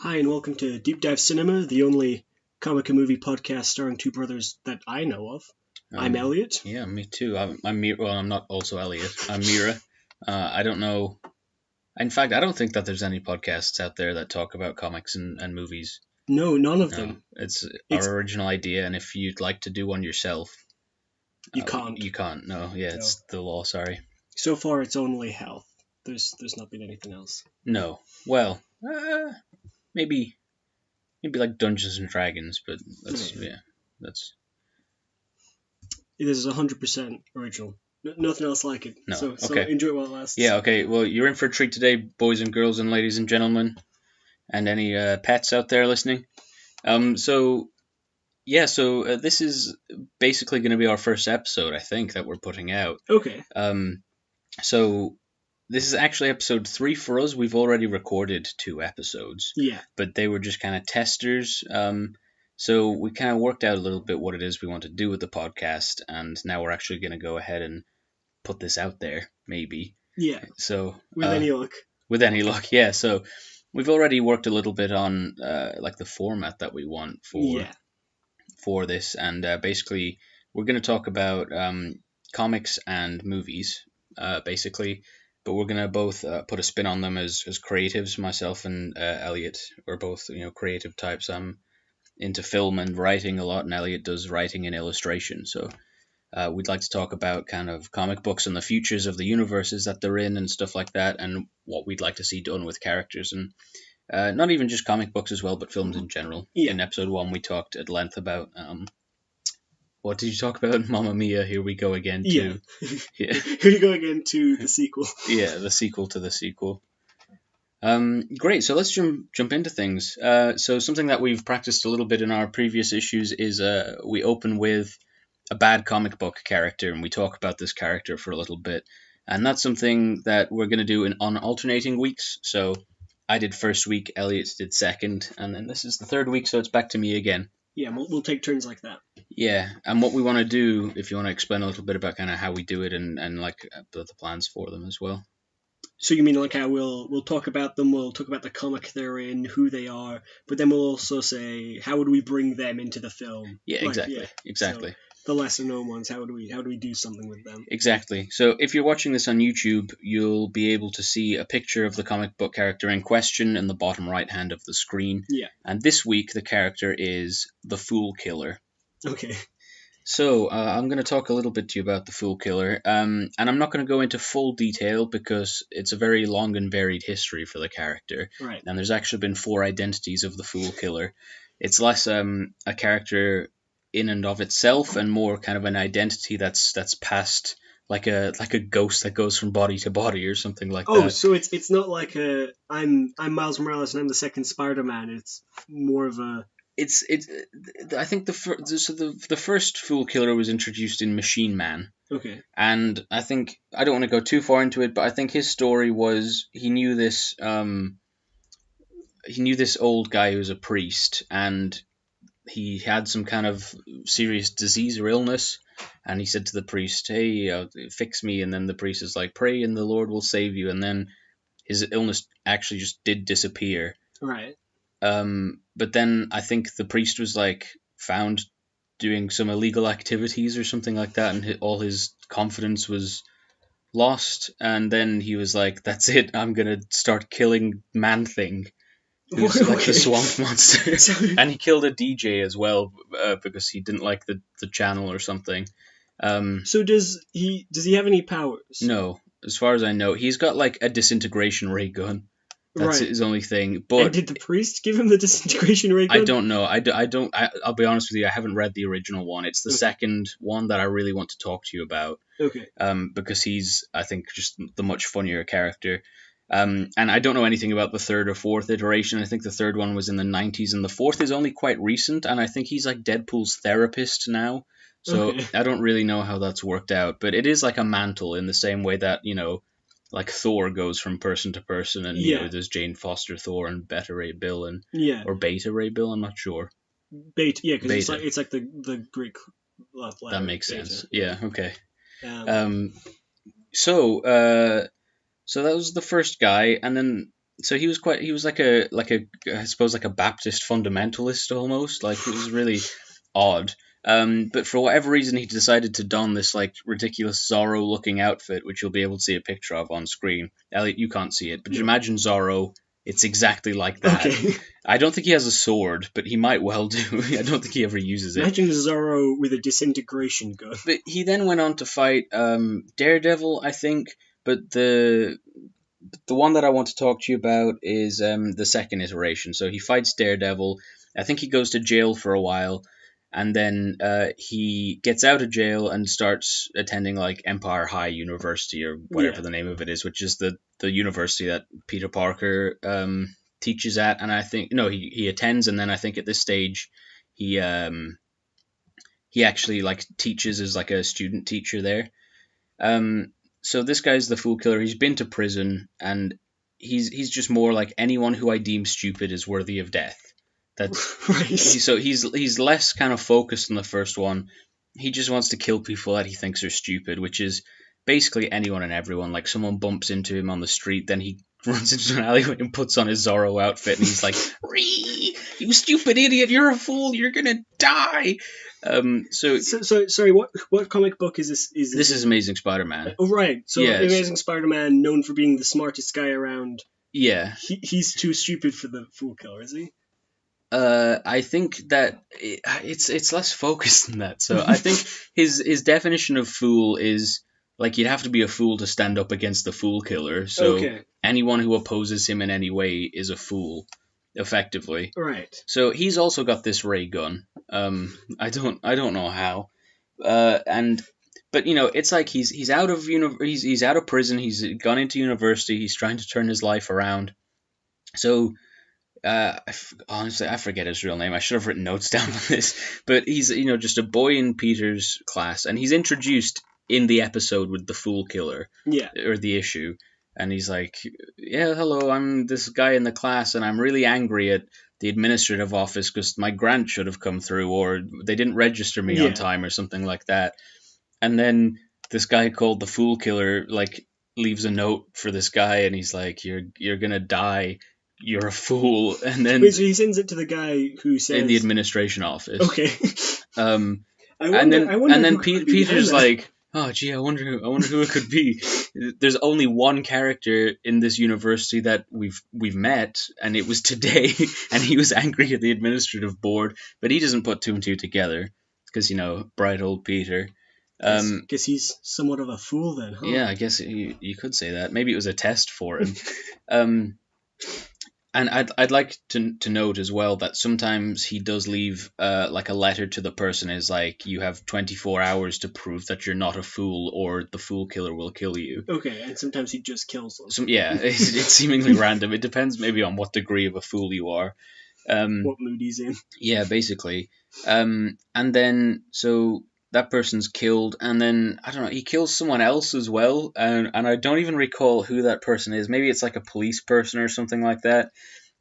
Hi, and welcome to Deep Dive Cinema, the only comic and movie podcast starring two brothers that I know of. I'm Elliot. Yeah, me too. I'm Meara. Well, I'm not also Elliot. I'm Meara. I don't know. In fact, I don't think that there's any podcasts out there that talk about comics and movies. No, none of No, them. it's It's our original idea, and if you'd like to do one yourself, you can't. You can't. No, yeah, No. it's the law. Sorry. So far, it's only health. There's not been anything else. No. Well, maybe like Dungeons and Dragons, but that's This is 100% original. Nothing else like it. No, So okay. enjoy it while it lasts. Yeah. Okay. Well, you're in for a treat today, boys and girls and ladies and gentlemen, and any pets out there listening. So this is basically going to be our first episode, I think, that we're putting out. Okay. So this is actually episode 3 for us. We've already recorded 2 episodes. Yeah. But they were just kind of testers. So we kind of worked out a little bit what it is we want to do with the podcast, and now we're actually going to go ahead and put this out there, maybe. Yeah. So with any luck. With any luck, yeah. So we've already worked a little bit on like the format that we want for this, and basically we're going to talk about comics and movies, basically, but we're going to both put a spin on them as creatives. Myself and Elliot are both creative types. I'm into film and writing a lot, and Elliot does writing and illustration. So we'd like to talk about kind of comic books and the futures of the universes that they're in and stuff like that, and what we'd like to see done with characters, and not even just comic books as well, but films in general. Yeah. In episode 1, we talked at length about what did you talk about? Mamma Mia, Here We Go Again too. Yeah. Here we go again to the sequel. Yeah, the sequel to the sequel. Great, so let's jump into things. So something that we've practiced a little bit in our previous issues is we open with a bad comic book character, and we talk about this character for a little bit. And that's something that we're going to do on alternating weeks. So I did first week, Elliot did second, and then this is the third week, so it's back to me again. Yeah, we'll take turns like that. Yeah, and what we want to do, if you want to explain a little bit about kind of how we do it and like the plans for them as well. So you mean like how we'll talk about them, we'll talk about the comic they're in, who they are, but then we'll also say how would we bring them into the film? Yeah, exactly. So the lesser known ones, how do we do something with them? Exactly. So if you're watching this on YouTube, you'll be able to see a picture of the comic book character in question in the bottom right hand of the screen. Yeah. And this week the character is the Fool Killer. Okay. So I'm going to talk a little bit to you about the Fool Killer, and I'm not going to go into full detail because it's a very long and varied history for the character. Right. And there's actually been 4 identities of the Fool Killer. It's less a character in and of itself, and more kind of an identity that's passed like a ghost that goes from body to body or something like that. Oh, so it's not like I'm Miles Morales and I'm the second Spider-Man. It's more of a. It's I think the first Fool Killer was introduced in Machine Man. Okay. And I think I don't want to go too far into it, but I think his story was he knew this old guy who was a priest, and he had some kind of serious disease or illness, and he said to the priest, "Hey, fix me." And then the priest is like, "Pray and the Lord will save you." And then his illness actually just did disappear. Right. But then I think the priest was like found doing some illegal activities or something like that, and all his confidence was lost. And then he was like, "That's it. I'm gonna start killing Man-Thing." Who's like the swamp monster. And he killed a DJ as well because he didn't like the channel or something. So does he have any powers? No, as far as I know, he's got like a disintegration ray gun. That's his only thing. But and did the priest give him the disintegration ray gun? I don't know. I'll be honest with you. I haven't read the original one. It's the second one that I really want to talk to you about. Okay. Because he's, I think, just the much funnier character. And I don't know anything about the third or fourth iteration. I think the third one was in the 90s, and the fourth is only quite recent. And I think he's like Deadpool's therapist now. So I don't really know how that's worked out. But it is like a mantle in the same way that, like Thor goes from person to person, and there's Jane Foster Thor and Beta Ray Bill or Beta Ray Bill. I'm not sure. Beta, yeah, because it's like the Greek letter. That makes Beta. sense. Yeah. Okay. So that was the first guy, and then so he was like a I suppose like a Baptist fundamentalist almost. Like it was really odd. But for whatever reason, he decided to don this like ridiculous Zorro-looking outfit, which you'll be able to see a picture of on screen. Elliot, you can't see it, but you imagine Zorro. It's exactly like that. Okay. I don't think he has a sword, but he might well do. I don't think he ever uses it. Imagine Zorro with a disintegration gun. But he then went on to fight Daredevil, I think. But the one that I want to talk to you about is the second iteration. So he fights Daredevil. I think he goes to jail for a while, and then he gets out of jail and starts attending like Empire High University or whatever the name of it is, which is the university that Peter Parker teaches at. And I think he attends, and then I think at this stage he actually like teaches as like a student teacher there. So this guy's the Fool Killer. He's been to prison, and he's just more like anyone who I deem stupid is worthy of death. That's right. So he's less kind of focused on the first one. He just wants to kill people that he thinks are stupid, which is basically anyone and everyone. Like someone bumps into him on the street, then he runs into an alleyway and puts on his Zorro outfit, and he's like, "Ree, you stupid idiot! You're a fool! You're gonna die!" So sorry. What comic book is this? This is Amazing Spider-Man. Oh right. So Yes. Amazing Spider-Man, known for being the smartest guy around. Yeah. He's too stupid for the Fool Killer, is he? I think that it's less focused than that. So I think his definition of fool is like you'd have to be a fool to stand up against the Fool Killer. So anyone who opposes him in any way is a fool, effectively. Right. So he's also got this ray gun. I don't know how. But it's like he's out of he's out of prison. He's gone into university. He's trying to turn his life around. So. Honestly, I forget his real name. I should have written notes down on this. But he's, just a boy in Peter's class, and he's introduced in the episode with the Fool Killer. Yeah. Or the issue. And he's like, yeah, hello, I'm this guy in the class, and I'm really angry at the administrative office because my grant should have come through, or they didn't register me on time, or something like that. And then this guy called the Fool Killer, like, leaves a note for this guy, and he's like, you're gonna die. You're a fool, and then wait, so he sends it to the guy who says in the administration office. Okay. And then Peter's like, oh gee, I wonder who it could be. There's only one character in this university that we've met, and it was today, and he was angry at the administrative board, but he doesn't put two and two together because bright old Peter. Guess he's somewhat of a fool then, huh? Yeah, I guess you could say that. Maybe it was a test for him. And I'd like to note as well that sometimes he does leave like a letter to the person is like, you have 24 hours to prove that you're not a fool or the Fool Killer will kill you. Okay, and sometimes he just kills them. It's seemingly random. It depends maybe on what degree of a fool you are. What mood he's in. Yeah, basically. And then, so that person's killed, and then, I don't know, he kills someone else as well, and I don't even recall who that person is. Maybe it's like a police person or something like that.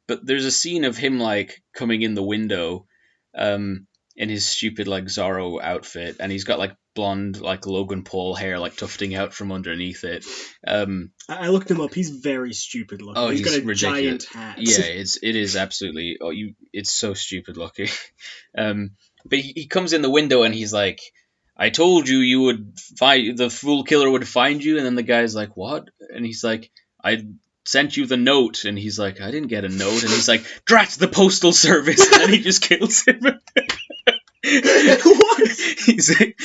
But there's a scene of him, like, coming in the window in his stupid, like, Zorro outfit, and he's got, like, blonde, like, Logan Paul hair, like, tufting out from underneath it. I looked him up. He's very stupid looking. Oh, he's got a ridiculous. Giant hat. Yeah, it is absolutely... it's so stupid looking. But he comes in the window and he's like, I told you would find... The Fool Killer would find you. And then the guy's like, what? And he's like, I sent you the note. And he's like, I didn't get a note. And he's like, drat the postal service. And then he just kills him. What? He's like,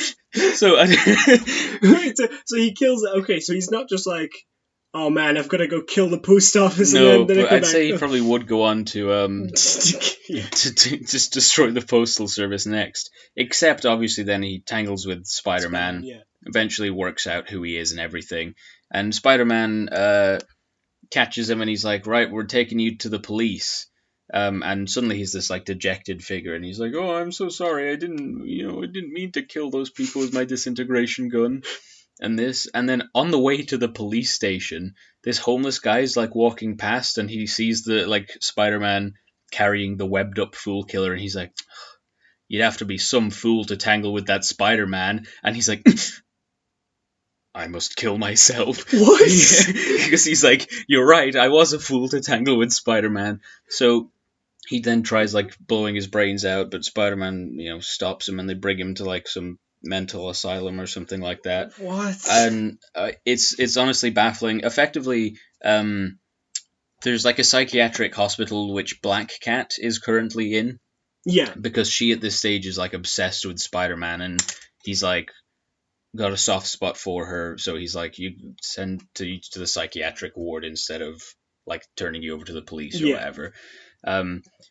so he kills... Okay, so he's not just like, oh man, I've got to go kill the post office. No, and then but I'd say he probably would go on to to just destroy the postal service next. Except obviously then he tangles with Spider-Man. Yeah. Eventually works out who he is and everything. And Spider-Man catches him and he's like, right, we're taking you to the police. And suddenly he's this like dejected figure and he's like, oh, I'm so sorry, I didn't mean to kill those people with my disintegration gun. And then on the way to the police station, this homeless guy is like walking past and he sees the like Spider-Man carrying the webbed up Fool Killer and he's like, you'd have to be some fool to tangle with that Spider-Man. And he's like, I must kill myself. What? Because he's like, you're right, I was a fool to tangle with Spider-Man. So he then tries like blowing his brains out, but Spider-Man, stops him, and they bring him to like some mental asylum or something like that. What? And it's honestly baffling. Effectively, there's like a psychiatric hospital which Black Cat is currently in. Yeah. Because she at this stage is like obsessed with Spider-Man, and he's like got a soft spot for her, so he's like, you send to the psychiatric ward instead of like turning you over to the police or whatever.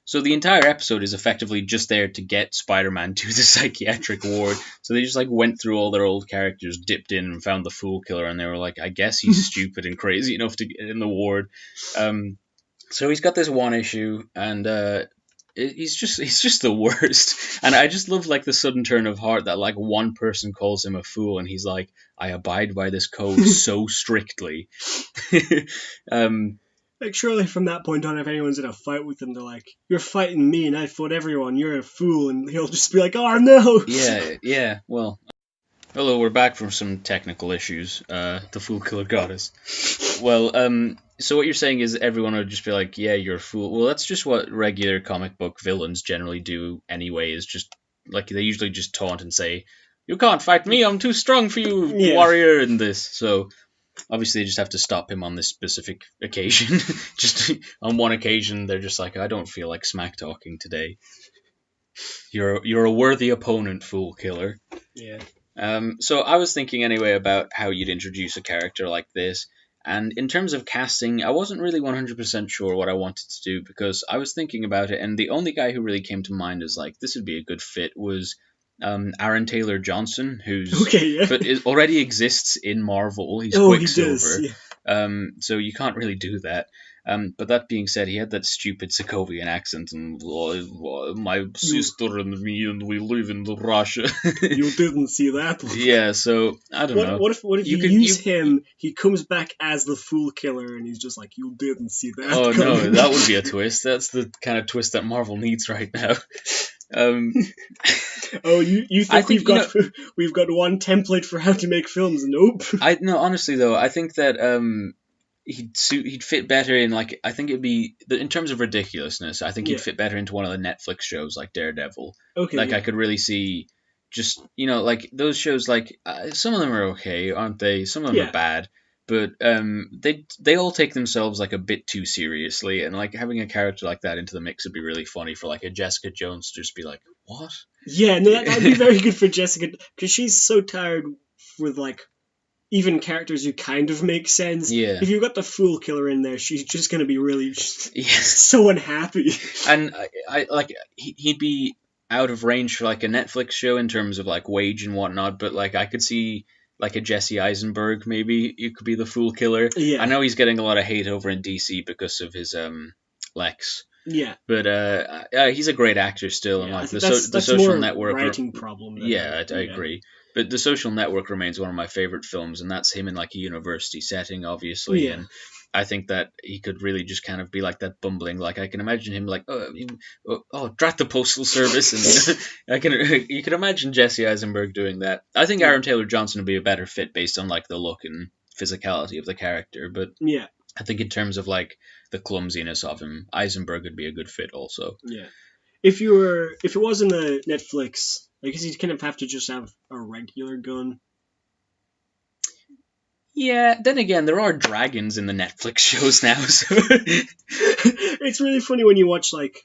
So the entire episode is effectively just there to get Spider-Man to the psychiatric ward. So they just like went through all their old characters, dipped in and found the Fool Killer, and they were like, I guess he's stupid and crazy enough to get in the ward. So he's got this one issue, and he's just the worst. And I just love like the sudden turn of heart that like one person calls him a fool, and he's like, I abide by this code so strictly. Like, surely from that point on, if anyone's in a fight with him, they're like, you're fighting me and I fought everyone, you're a fool, and he'll just be like, oh no! Yeah, well, hello, we're back from some technical issues. The Fool Killer got us. Well, so what you're saying is everyone would just be like, yeah, you're a fool. Well, that's just what regular comic book villains generally do anyway, is just, like, they usually just taunt and say, you can't fight me, I'm too strong for you, warrior, and this. So obviously they just have to stop him on this specific occasion. Just on one occasion, they're just like, I don't feel like smack talking today. You're a worthy opponent, Fool Killer. Yeah. So I was thinking anyway about how you'd introduce a character like this, and in terms of casting, I wasn't really 100% sure what I wanted to do, because I was thinking about it, and the only guy who really came to mind as like, this would be a good fit was Aaron Taylor Johnson, but it already exists in Marvel. He's Quicksilver. He does, so you can't really do that. But that being said, he had that stupid Sokovian accent, and my sister and me, and we live in Russia. You didn't see that one. Yeah, so I don't know. What if you use him? He comes back as the Fool Killer, and he's just like, you didn't see that. Oh no, that would be a twist. That's the kind of twist that Marvel needs right now. You think we've got one template for how to make films? Nope. No, honestly though, I think that he'd fit better in, like, I think it'd be in terms of ridiculousness. I think he'd fit better into one of the Netflix shows like Daredevil. Okay. Like I could really see, just like those shows. Like some of them are okay, aren't they? Some of them are bad. But they all take themselves like a bit too seriously, and like having a character like that into the mix would be really funny for like a Jessica Jones to just be like, what? Yeah, no, that'd be very good for Jessica, because she's so tired with like even characters who kind of make sense. Yeah. If you've got the Fool Killer in there, she's just gonna be really so unhappy. And I like he'd be out of range for like a Netflix show in terms of like wage and whatnot, but like I could see like a Jesse Eisenberg, maybe you could be the Fool Killer. Yeah. I know he's getting a lot of hate over in DC because of his Lex. Yeah. But he's a great actor still, and like the Social more Network. Writing problem. I agree. But The Social Network remains one of my favorite films, and that's him in like a university setting, obviously. Yeah. And I think that he could really just kind of be like that bumbling. Like I can imagine him like, drat the postal service, and you can imagine Jesse Eisenberg doing that. I think Aaron Taylor Johnson would be a better fit based on like the look and physicality of the character, but I think in terms of like the clumsiness of him, Eisenberg would be a good fit also. Yeah. If it wasn't a Netflix, I guess you'd kind of have to just have a regular gun. Yeah, then again, there are dragons in the Netflix shows now, so it's really funny when you watch like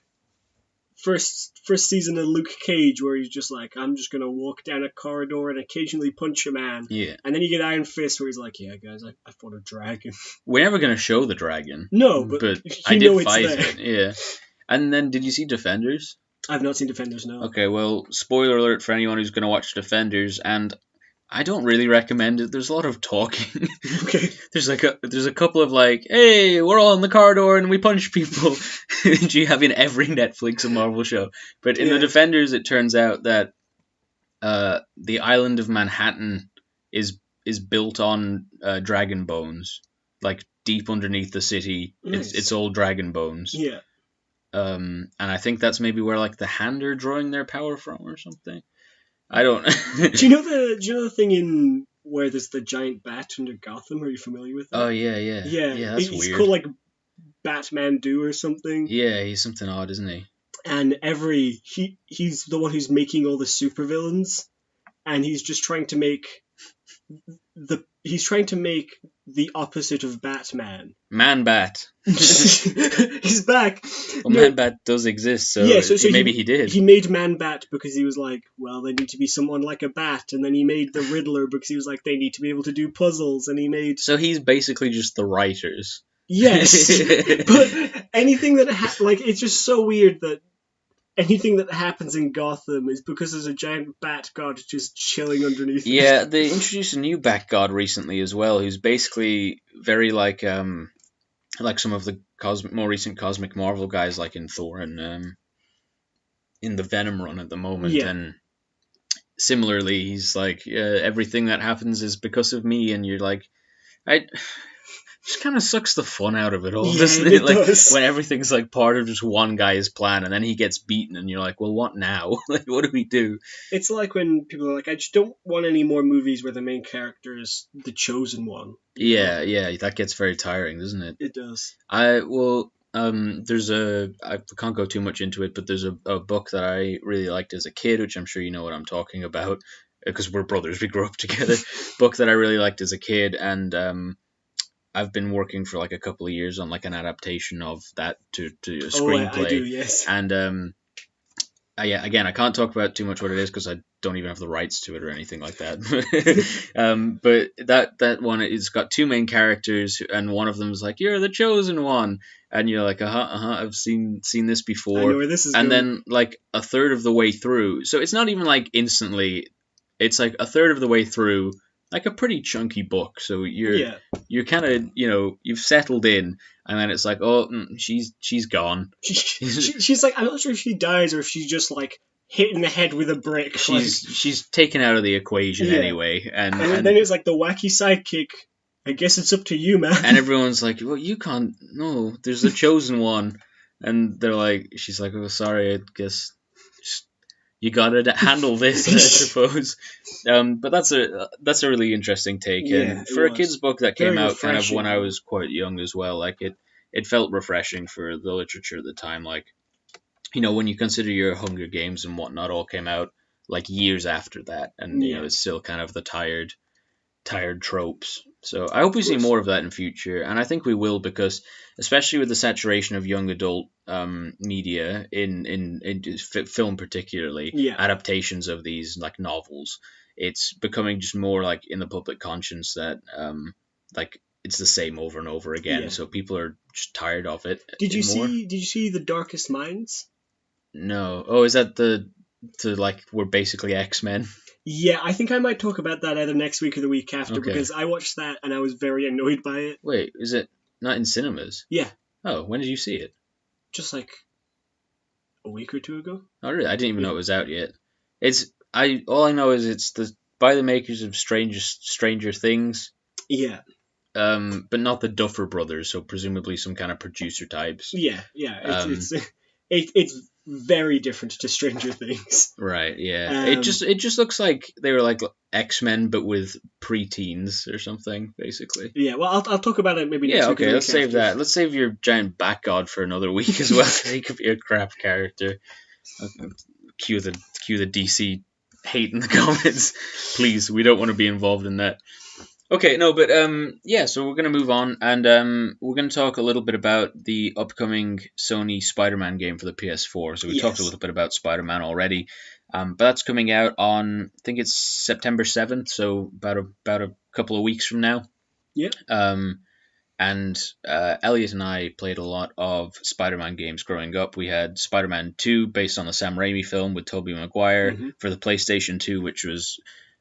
first season of Luke Cage, where he's just like, I'm just gonna walk down a corridor and occasionally punch a man. Yeah. And then you get Iron Fist, where he's like, yeah, guys, I fought a dragon. We're never gonna show the dragon. No, but I did fight it. Yeah. And then, did you see Defenders? I've not seen Defenders, no. Okay, well, spoiler alert for anyone who's gonna watch Defenders, and I don't really recommend it. There's a lot of talking. Okay. There's a couple of like, hey, we're all in the corridor and we punch people. You have in every Netflix and Marvel show. But in the Defenders, it turns out that the island of Manhattan is built on dragon bones, like deep underneath the city. Nice. It's all dragon bones. Yeah. And I think that's maybe where like the Hand are drawing their power from or something. I don't. Do you know the thing in where there's the giant bat under Gotham. Are you familiar with that? Oh yeah, yeah, Yeah, That's he's weird. called like Batman Do or something. Yeah, he's something odd, isn't he? And he's the one who's making all the supervillains, and he's just trying to make the opposite of Batman. Man Bat. He's back. Well, Man Bat does exist, so, yeah, so maybe he did. He made Man Bat because he was like, well, they need to be someone like a bat, and then he made the Riddler because he was like, they need to be able to do puzzles, and he made. So he's basically just the writers. Yes, but anything that it's just so weird that anything that happens in Gotham is because there's a giant bat god just chilling underneath. Yeah, they introduced a new bat god recently as well, who's basically very like some of the more recent Cosmic Marvel guys, like in Thor and in the Venom run at the moment. Yeah. And similarly, he's like, everything that happens is because of me, and you're like, just kind of sucks the fun out of it all, doesn't it? It Like does. when everything's like part of just one guy's plan, and then he gets beaten, and you're like, well, what now? Like, what do we do? It's like when people are like, I just don't want any more movies where the main character is the chosen one. Yeah, that gets very tiring, doesn't it? It does. There's I can't go too much into it, but there's a book that I really liked as a kid, which I'm sure you know what I'm talking about, because we're brothers, we grew up together. Book that I really liked as a kid, and I've been working for like a couple of years on like an adaptation of that to a screenplay. I do, yes. And again, I can't talk about too much what it is because I don't even have the rights to it or anything like that. But that one, it's got two main characters, and one of them is like, "You're the chosen one," and you're like, I've seen this before. I know where this is and going. then like a third of the way through, so it's not even like instantly. It's like a third of the way through, like a pretty chunky book. So you're kind of, you've settled in, and then it's like, she's gone. She's like, I'm not sure if she dies or if she's just like hit in the head with a brick. She's taken out of the equation anyway, and then it's like the wacky sidekick. I guess it's up to you, man. And everyone's like, well, you can't. No, there's a chosen one, and they're like, she's like, oh, sorry, I guess. You gotta handle this, I suppose. But that's a really interesting take, and for a kid's book that came out kind of when I was quite young as well, like it felt refreshing for the literature at the time. Like, when you consider your Hunger Games and whatnot all came out like years after that, and it's still kind of the tired tropes. So I hope we see more of that in future, and I think we will, because especially with the saturation of young adult media in film, particularly adaptations of these like novels, it's becoming just more like in the public conscience that like it's the same over and over again. Yeah. So people are just tired of it. Did you see The Darkest Minds? No. Oh, is that we're basically X-Men? Yeah, I think I might talk about that either next week or the week after, because I watched that and I was very annoyed by it. Wait, is it not in cinemas? Yeah. Oh, when did you see it? Just like a week or two ago. Oh, really? I didn't even know it was out yet. All I know is it's by the makers of Stranger Things. Yeah. But not the Duffer Brothers, so presumably some kind of producer types. Yeah. It's very different to Stranger Things. Right, yeah. It just looks like they were like X-Men but with preteens or something, basically. Yeah, well, I'll talk about it maybe next week. Yeah, okay, let's save that. Let's save your giant bat god for another week as well. He could be a crap character. Cue the DC hate in the comments. Please, we don't want to be involved in that. Okay, no, but so we're going to move on, and we're going to talk a little bit about the upcoming Sony Spider-Man game for the PS4. So we talked a little bit about Spider-Man already, but that's coming out on, I think it's September 7th, so about a couple of weeks from now. Yeah. And Elliott and I played a lot of Spider-Man games growing up. We had Spider-Man 2, based on the Sam Raimi film with Tobey Maguire, for the PlayStation 2, which was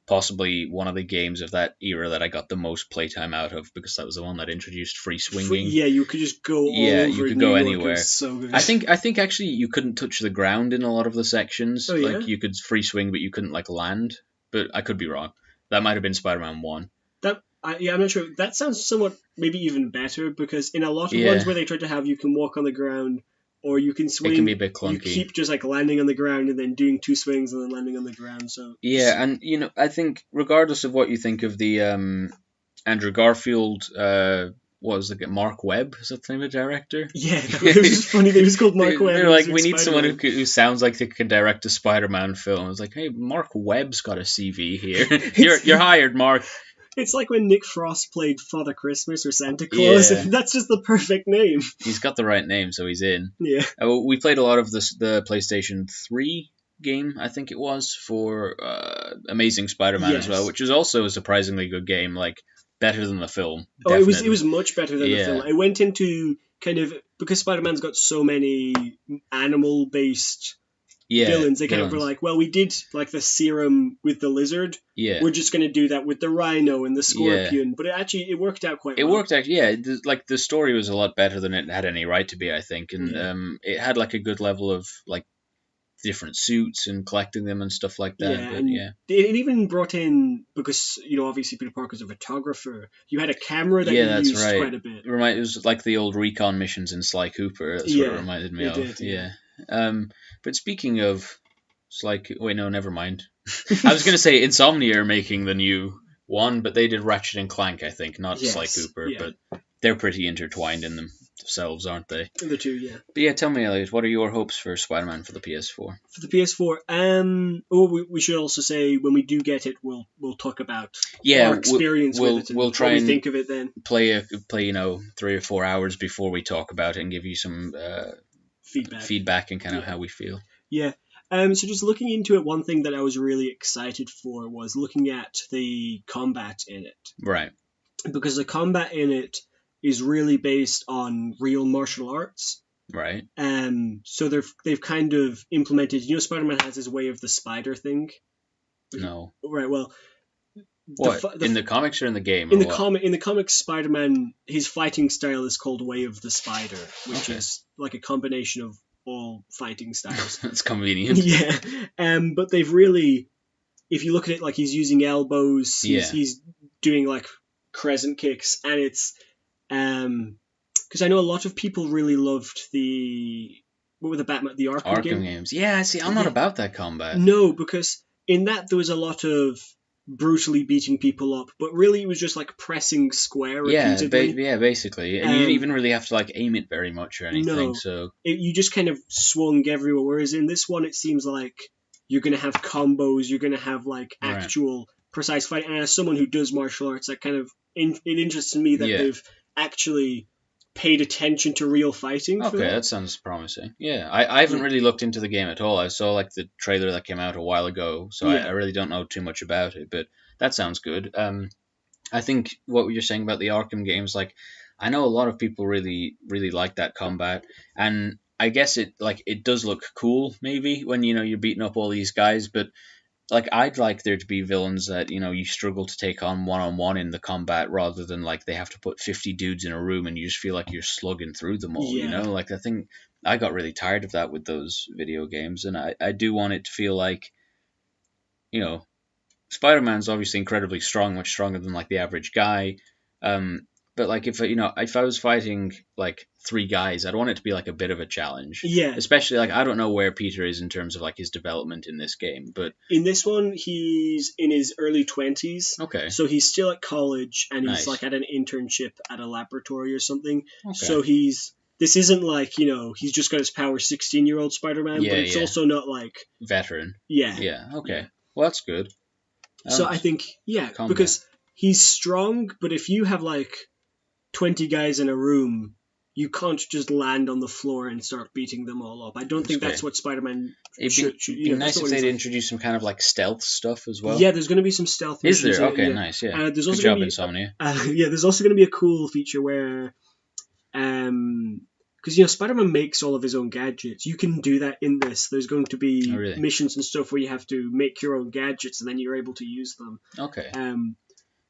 possibly one of the games of that era that I got the most playtime out of, because that was the one that introduced free swinging. Yeah, you could just go all over you could New go York. anywhere. So good. I think actually you couldn't touch the ground in a lot of the sections. Oh, yeah? Like you could free swing, but you couldn't like land. But I could be wrong. That might have been Spider-Man 1. I'm not sure. That sounds somewhat maybe even better, because in a lot of ones where they try to have you can walk on the ground or you can It can be swing. a bit You clunky. keep just like landing on the ground and then doing 2 swings and then landing on the ground. So Yeah, and I think regardless of what you think of the Andrew Garfield, what was it, Mark Webb? Is that the name of the director? yeah, it was just funny that he was called Mark Webb. They're And he was like, doing we need someone Spider-Man. who sounds like they could direct a Spider-Man film. It's like, hey, Mark Webb's got a CV here. You're hired, Mark. It's like when Nick Frost played Father Christmas or Santa Claus. Yeah. That's just the perfect name. He's got the right name, so he's in. Yeah. We played a lot of the PlayStation 3 game, I think it was, for Amazing Spider-Man as well, Yes. which is also a surprisingly good game, like better than the film. Oh, it definitely. was much better than the film. I went into kind of, because Spider-Man's got so many animal-based villains, they kind of were like, well, we did like the serum with the lizard. Yeah. We're just going to do that with the rhino and the scorpion. But it worked out quite well. It worked out, yeah. Like the story was a lot better than it had any right to be, I think, and it had like a good level of like different suits and collecting them and stuff like that. Yeah, but and yeah, it even brought in, because obviously Peter Parker's a photographer. You had a camera that you that's used right. quite a bit. It was like the old recon missions in Sly Cooper. That's what it reminded me of. Did, yeah. But speaking of Sly, wait, no, never mind. I was gonna say Insomnia are making the new one, but they did Ratchet and Clank, I think, not Sly Cooper. Yeah. But they're pretty intertwined in themselves, aren't they? The two, yeah. But yeah, tell me, Elliot, what are your hopes for Spider-Man for the PS4? For the PS4, we should also say when we do get it, we'll talk about our experience with it. And we'll try and think of it then. Play 3 or 4 hours before we talk about it and give you some feedback and kind of how we feel. Yeah. So just looking into it, one thing that I was really excited for was looking at the combat in it. Right. Because the combat in it is really based on real martial arts. Right. So they've kind of implemented. Spider-Man has his way of the spider thing. No. Right. Well. What in the comics or in the game? In the comics, Spider-Man, his fighting style is called Way of the Spider, which is like a combination of all fighting styles. That's convenient. Yeah. But they've really, if you look at it, like he's using elbows, he's doing like crescent kicks, and it's because I know a lot of people really loved the Arkham games. Yeah, see, I'm not about that combat. No, because in that there was a lot of brutally beating people up, but really it was just like pressing square repeatedly. Basically, and you didn't even really have to like aim it very much or anything. No, so you just kind of swung everywhere. Whereas in this one, it seems like you're gonna have combos, you're gonna have like actual precise fight. And as someone who does martial arts, that kind of it interests me that they've actually paid attention to real fighting. Okay, that sounds promising. Yeah, I haven't really looked into the game at all. I saw like the trailer that came out a while ago, so I really don't know too much about it, but that sounds good. I think what you're saying about the Arkham games, like I know a lot of people really, really like that combat, and I guess it does look cool maybe when you're beating up all these guys, but like I'd like there to be villains that you struggle to take on one in the combat, rather than like they have to put 50 dudes in a room and you just feel like you're slugging through them all. Like I think I got really tired of that with those video games, and I do want it to feel like Spider-Man's obviously incredibly strong, much stronger than like the average guy. But like if I was fighting like 3 guys, I'd want it to be like a bit of a challenge. Yeah. Especially like I don't know where Peter is in terms of like his development in this game, but in this one he's in his early 20s. Okay. So he's still at college and he's like at an internship at a laboratory or something. Okay. So this isn't like, he's just got his power 16-year-old Spider-Man, but it's also not like veteran. Yeah. Yeah. Okay. Yeah. Well, that's good. So I think because he's strong, but if you have like 20 guys in a room, you can't just land on the floor and start beating them all up. I don't think that's what Spider-Man should. It'd be nice if they'd introduce some kind of like stealth stuff as well. Yeah, there's going to be some stealth missions. Is there? Okay, nice. Yeah. There's also good job, Insomnia. There's also going to be a cool feature where, because Spider-Man makes all of his own gadgets. You can do that in this. There's going to be missions and stuff where you have to make your own gadgets and then you're able to use them. Okay.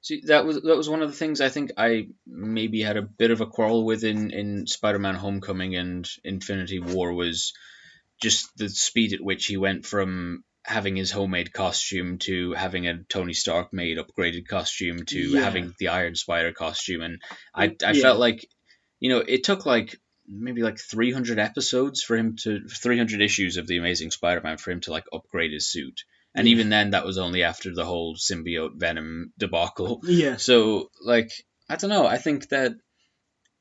See, that was one of the things I think I maybe had a bit of a quarrel with in Spider-Man: Homecoming and Infinity War, was just the speed at which he went from having his homemade costume to having a Tony Stark made upgraded costume to having the Iron Spider costume, and I felt like it took like maybe like 300 episodes for him to 300 issues of the Amazing Spider-Man for him to like upgrade his suit. And even then, that was only after the whole symbiote Venom debacle. Yeah. So, like, I don't know. I think that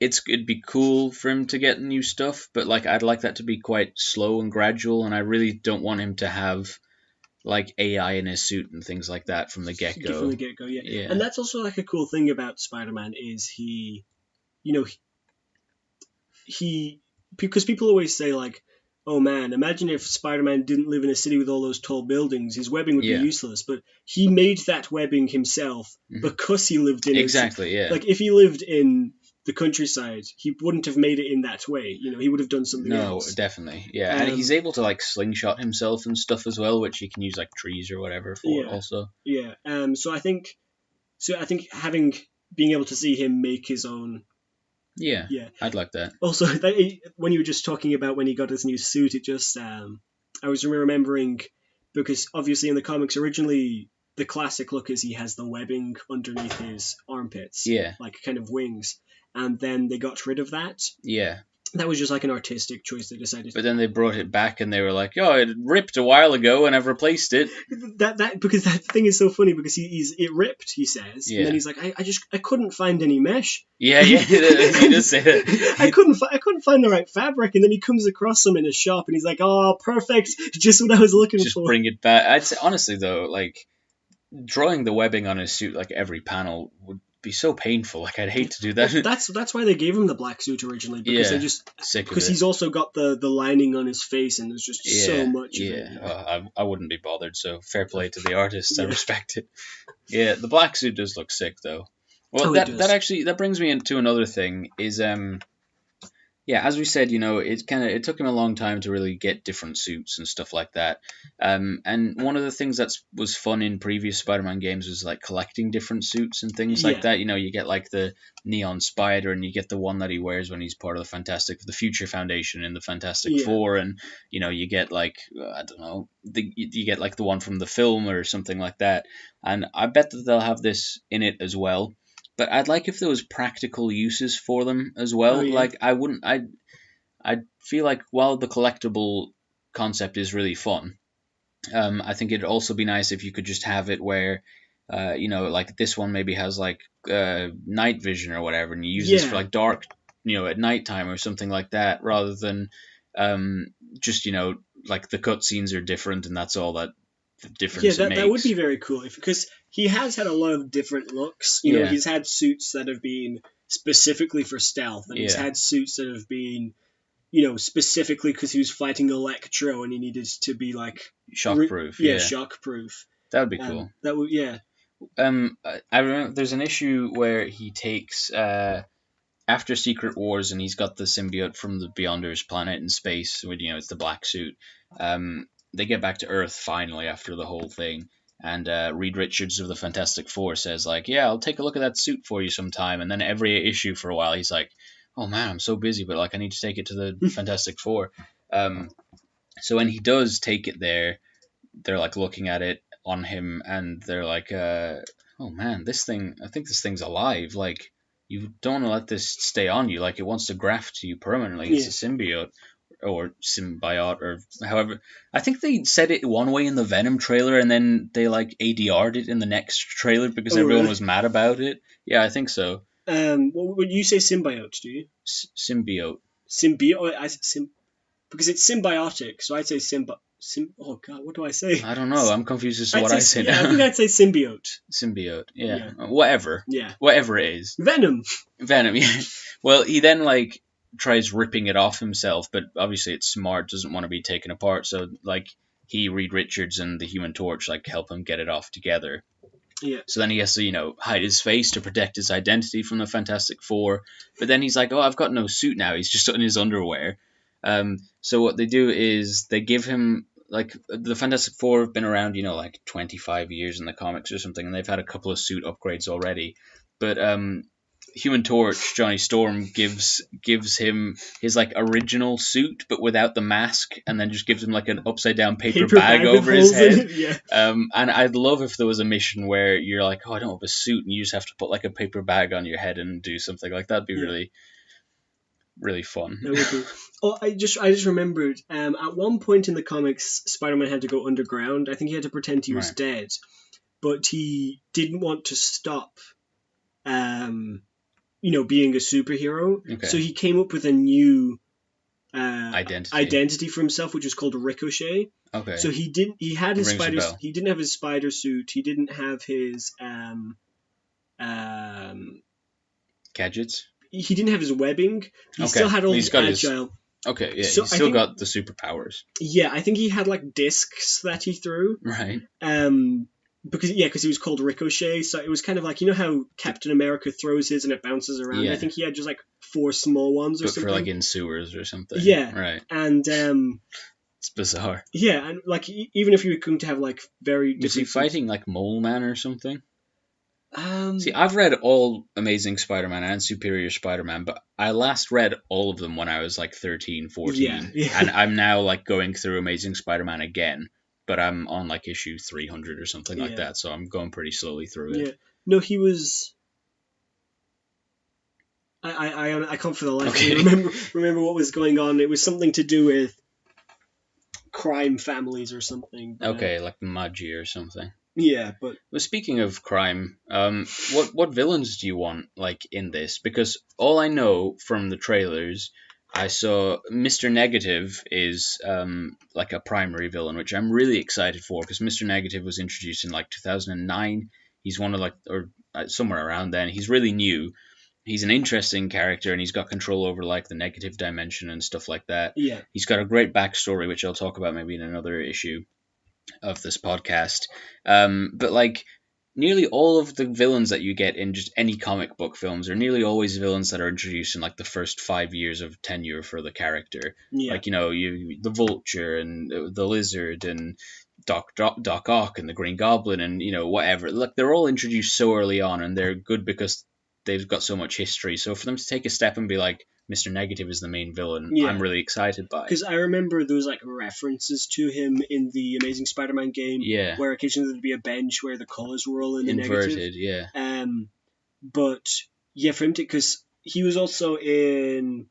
it'd be cool for him to get new stuff, but like, I'd like that to be quite slow and gradual. And I really don't want him to have like AI in his suit and things like that from the get go. From the get go, yeah. And that's also like a cool thing about Spider-Man is he, because people always say like, oh man, imagine if Spider-Man didn't live in a city with all those tall buildings, his webbing would be useless. But he made that webbing himself because he lived in exactly, yeah. Like if he lived in the countryside, he wouldn't have made it in that way. He would have done something else. No, definitely, yeah. And he's able to like slingshot himself and stuff as well, which he can use like trees or whatever for also. Yeah. So I think being able to see him make his own. Yeah, I'd like that. Also, when you were just talking about when he got his new suit, it just I was remembering because obviously in the comics originally the classic look is he has the webbing underneath his armpits, like kind of wings, and then they got rid of that. Yeah. That was just like an artistic choice they decided. But then they brought it back and they were like, "Oh, it ripped a while ago, and I've replaced it." That because that thing is so funny because it ripped, he says, and then he's like, I couldn't find any mesh. Yeah, he does say that. I couldn't find the right fabric, and then he comes across some in a shop, and he's like, "Oh, perfect, just what I was looking for." Just bring it back. I'd say honestly though, like drawing the webbing on his suit, like every panel would be so painful. Like I'd hate to do that. That's why they gave him the black suit originally, because they just because he's also got the lining on his face and there's just so much. I wouldn't be bothered. So fair play to the artists. I respect it. Yeah, the black suit does look sick though. Well, that brings me into another thing is as we said, it took him a long time to really get different suits and stuff like that. And one of the things that was fun in previous Spider-Man games was like collecting different suits and things like that. You get like the Neon Spider, and you get the one that he wears when he's part of the Future Foundation in the Fantastic Four, and you get like I don't know, you get like the one from the film or something like that. And I bet that they'll have this in it as well. But I'd like if there was practical uses for them as well. Like I feel like while the collectible concept is really fun, I think it'd also be nice if you could just have it where, like this one maybe has like night vision or whatever, and you use this for like dark, at nighttime or something like that, rather than just like the cutscenes are different and that's all that. That would be very cool because he has had a lot of different looks. He's had suits that have been specifically for stealth, and he's had suits that have been, specifically because he was fighting Electro and he needed to be like shockproof. Shockproof. That would be cool. That would, I remember there's an issue where he takes after Secret Wars, and he's got the symbiote from the Beyonders planet in space. With it's the black suit. They get back to Earth finally after the whole thing, and Reed Richards of the Fantastic Four says like, "Yeah, I'll take a look at that suit for you sometime." And then every issue for a while, he's like, "Oh man, I'm so busy, but like I need to take it to the Fantastic Four." So when he does take it there, they're like looking at it on him, and they're like, "Oh man, I think this thing's alive. Like you don't want to let this stay on you. Like it wants to graft to you permanently. It's a symbiote." Or symbiote, or however. I think they said it one way in the Venom trailer, and then they like ADR'd it in the next trailer because everyone was mad about it. Yeah, I think so. Would you say symbiote? Do you? Symbiote. Symbiote. Because it's symbiotic, so I'd say oh god, what do I say? I don't know. I'm confused as to what I say now. I think I'd say symbiote. Symbiote. Yeah. Whatever. Yeah. Whatever it is. Venom. Yeah. Well, he then like tries ripping it off himself, but obviously it's smart, doesn't want to be taken apart, so like Reed Richards and the Human Torch like help him get it off together. Yeah. So then he has to hide his face to protect his identity from the Fantastic Four, but then he's like, "Oh, I've got no suit now." He's just in his underwear. So what they do is they give him like the Fantastic Four have been around like 25 years in the comics or something, and they've had a couple of suit upgrades already, but Human Torch, Johnny Storm, gives him his like original suit but without the mask, and then just gives him like an upside down paper bag over his head. And I'd love if there was a mission where you're like, "Oh, I don't have a suit," and you just have to put like a paper bag on your head and do something like that. Would be really really fun. That would be. Oh, I just remembered. At one point in the comics, Spider-Man had to go underground. I think he had to pretend he was dead, but he didn't want to stop. Being a superhero. Okay. So he came up with a new identity for himself, which was called Ricochet. Okay. So he didn't have his spider suit. He didn't have his gadgets. He didn't have his webbing. He still had all the agile. Okay, yeah, so he's still got the superpowers. Yeah, I think he had like discs that he threw. Right. Because he was called Ricochet, so it was kind of like, you know how Captain America throws his and it bounces around? Yeah. I think he had just like 4 small ones or something. But for like in sewers or something. Yeah. Right. And it's bizarre. Yeah, and like even if you were going to have like very different... Was he fighting like Mole Man or something? See, I've read all Amazing Spider-Man and Superior Spider-Man, but I last read all of them when I was like 13, 14. Yeah. And I'm now like going through Amazing Spider-Man again. But I'm on like issue 300 or something like that, so I'm going pretty slowly through it. Yeah. No, he was... I can't for the life of me remember what was going on. It was something to do with crime families or something. Okay, like Magi or something. Yeah, but... Well, speaking of crime, what villains do you want like in this? Because all I know from the trailers... I saw Mr. Negative is like a primary villain, which I'm really excited for because Mr. Negative was introduced in like 2009. He's one of like, or somewhere around then. He's really new. He's an interesting character and he's got control over like the negative dimension and stuff like that. Yeah. He's got a great backstory, which I'll talk about maybe in another issue of this podcast. But like... Nearly all of the villains that you get in just any comic book films are nearly always villains that are introduced in like the first 5 years of tenure for the character. Yeah. Like, the Vulture and the Lizard and Doc Ock and the Green Goblin and, whatever. Like, they're all introduced so early on and they're good because they've got so much history. So for them to take a step and be like, Mr. Negative is the main villain, I'm really excited by. Because I remember there was like references to him in the Amazing Spider-Man game, where occasionally there'd be a bench where the colors were all in the inverted, negative. But yeah, for him to, because he was also in,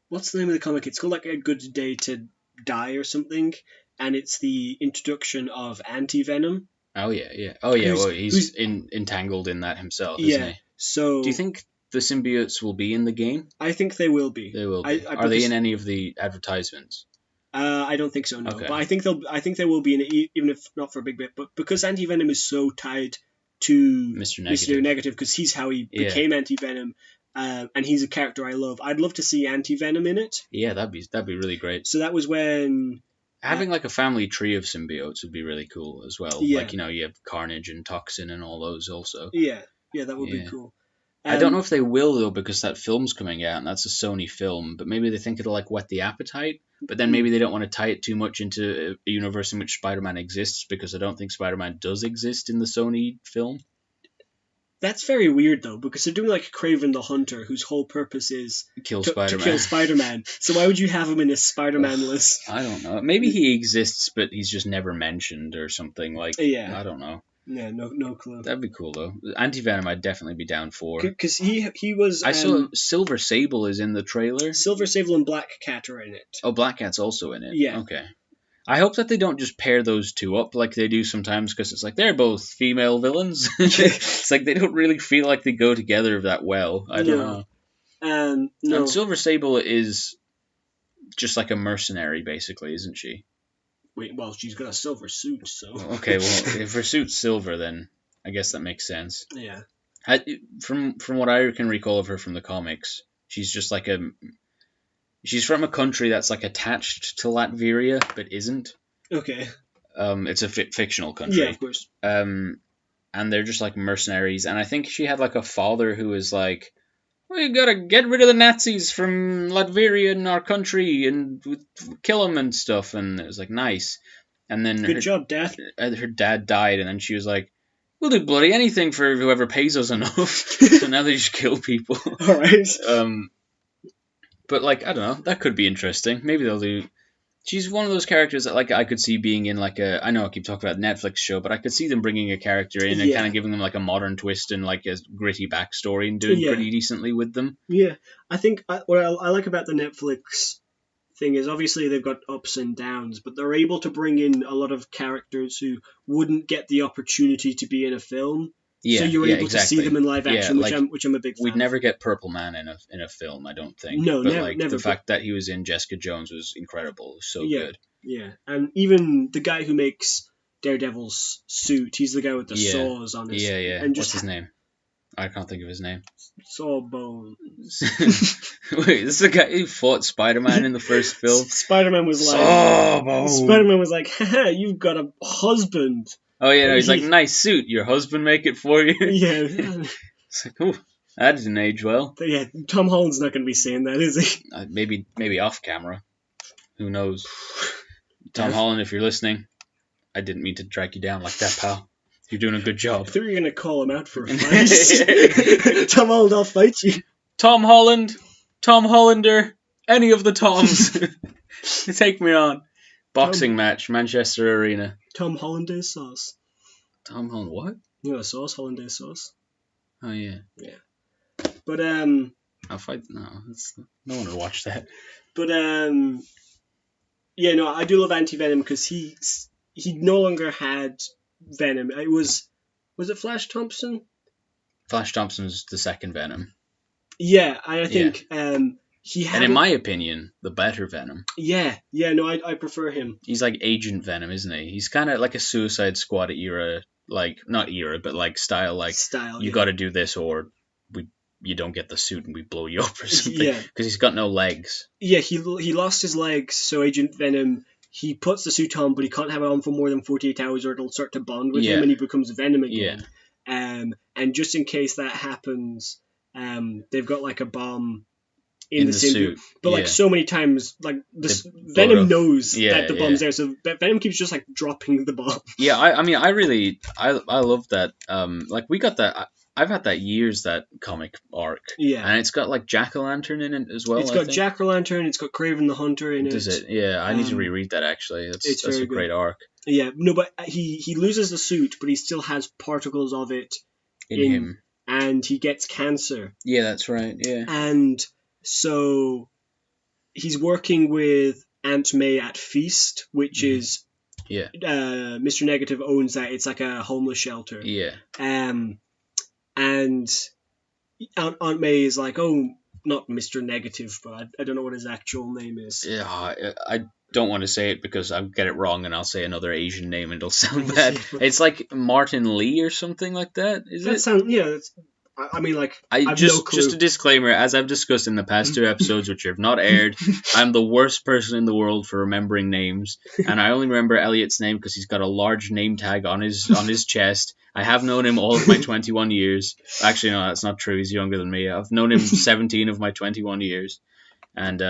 what's the name of the comic? It's called like A Good Day to Die or something, and it's the introduction of Anti-Venom. Oh yeah. Well, he's entangled in that himself, isn't he? So do you think the symbiotes will be in the game? I think they will be. They will be. Are they in any of the advertisements? I don't think so, no. Okay. But I think they will be in it, even if not for a big bit. But because Anti-Venom is so tied to Mr. Negative, because he's how he became Anti-Venom, and he's a character I love. I'd love to see Anti-Venom in it. Yeah, that'd be really great. So that was when... Having like a family tree of symbiotes would be really cool as well. Yeah. Like, you have Carnage and Toxin and all those also. Yeah, that would be cool. I don't know if they will, though, because that film's coming out, and that's a Sony film, but maybe they think it'll, like, whet the appetite, but then maybe they don't want to tie it too much into a universe in which Spider-Man exists, because I don't think Spider-Man does exist in the Sony film. That's very weird, though, because they're doing, like, Kraven the Hunter, whose whole purpose is to kill Spider-Man. So why would you have him in a Spider-Man list? I don't know. Maybe he exists, but he's just never mentioned or something, like, I don't know. Yeah, no clue. That'd be cool though. Anti-Venom, I'd definitely be down for. Because he was. I saw Silver Sable is in the trailer. Silver Sable and Black Cat are in it. Oh, Black Cat's also in it. Yeah. Okay. I hope that they don't just pair those two up like they do sometimes, because it's like they're both female villains. It's like they don't really feel like they go together that well. I don't know. No. And Silver Sable is just like a mercenary, basically, isn't she? Wait, well, she's got a silver suit, so... Okay, well, if her suit's silver, then I guess that makes sense. Yeah. From what I can recall of her from the comics, she's just like she's from a country that's like attached to Latveria, but isn't. Okay. It's a fictional country. Yeah, of course. And they're just like mercenaries, and I think she had like a father who was like, we gotta get rid of the Nazis from Latveria in our country and kill them and stuff. And it was like, nice. And then good job, Dad. Her dad died, and then she was like, we'll do bloody anything for whoever pays us enough. So now they just kill people. All right. But like, I don't know, that could be interesting. Maybe they'll do. She's one of those characters that like I could see being in like a. I know I keep talking about Netflix show, but I could see them bringing a character in and kind of giving them like a modern twist and like a gritty backstory and doing pretty decently with them. Yeah, I think what I like about the Netflix thing is obviously they've got ups and downs, but they're able to bring in a lot of characters who wouldn't get the opportunity to be in a film. Yeah, so you're able to see them in live action, like, which I'm a big fan. We'd never get Purple Man in a film, I don't think. No, but never. Like never, the fact that he was in Jessica Jones was incredible. It was so good. Yeah, and even the guy who makes Daredevil's suit, he's the guy with the saws on his. Yeah. And what's his name? I can't think of his name. Sawbones. Wait, this is the guy who fought Spider-Man in the first film. Spider-Man was like, haha, you've got a husband. Oh yeah, no, he's like, nice suit. Your husband make it for you. Yeah. It's like, oh, that didn't age well. But yeah, Tom Holland's not going to be saying that, is he? Maybe off camera. Who knows? Tom Holland, if you're listening, I didn't mean to drag you down like that, pal. You're doing a good job. I thought you were going to call him out for a fight. Tom Holland, I'll fight you. Tom Holland, Tom Hollander, any of the Toms. Take me on. Boxing match, Manchester Arena. Tom Hollandaise sauce. Tom Holland, what? You know, sauce, Hollandaise sauce. Oh, yeah. Yeah. But, I'll fight. No one would watch that. But, yeah, no, I do love Anti-Venom because he no longer had Venom. Was it Flash Thompson? Flash Thompson's the second Venom. Yeah, I think he had. And in my opinion, the better Venom. Yeah, no, I prefer him. He's like Agent Venom, isn't he? He's kind of like a Suicide Squad era, like not era, but like style. Like you got to do this or you don't get the suit and we blow you up or something. Yeah, because he's got no legs. Yeah, he lost his legs, so Agent Venom. He puts the suit on, but he can't have it on for more than 48 hours or it'll start to bond with him and he becomes Venom again. Yeah. And just in case that happens, they've got like a bomb in the suit. But like so many times, like Venom knows that the bomb's there, so Venom keeps just like dropping the bomb. Yeah, I mean, I love that. Like we got that. I've had that years, that comic arc. Yeah. And it's got like Jack-o'-lantern in it as well. It's got Jack-o'-lantern, it's got Kraven the Hunter in it. Does it? Yeah, I need to reread that actually. That's a great arc. Yeah, no, but he loses the suit, but he still has particles of it in him. And he gets cancer. Yeah, that's right, yeah. And so he's working with Aunt May at Feast, which is... Yeah. Mr. Negative owns that. It's like a homeless shelter. Yeah. And Aunt May is like, oh, not Mr. Negative, but I don't know what his actual name is. Yeah, I don't want to say it because I'll get it wrong and I'll say another Asian name and it'll sound bad. It's like Martin Lee or something like that, is it? I mean, like, just a disclaimer, as I've discussed in the past 2 episodes, which have not aired, I'm the worst person in the world for remembering names, and I only remember Elliot's name because he's got a large name tag on his chest. I have known him all of my 21 years. Actually, no, that's not true. He's younger than me. I've known him 17 of my 21 years, and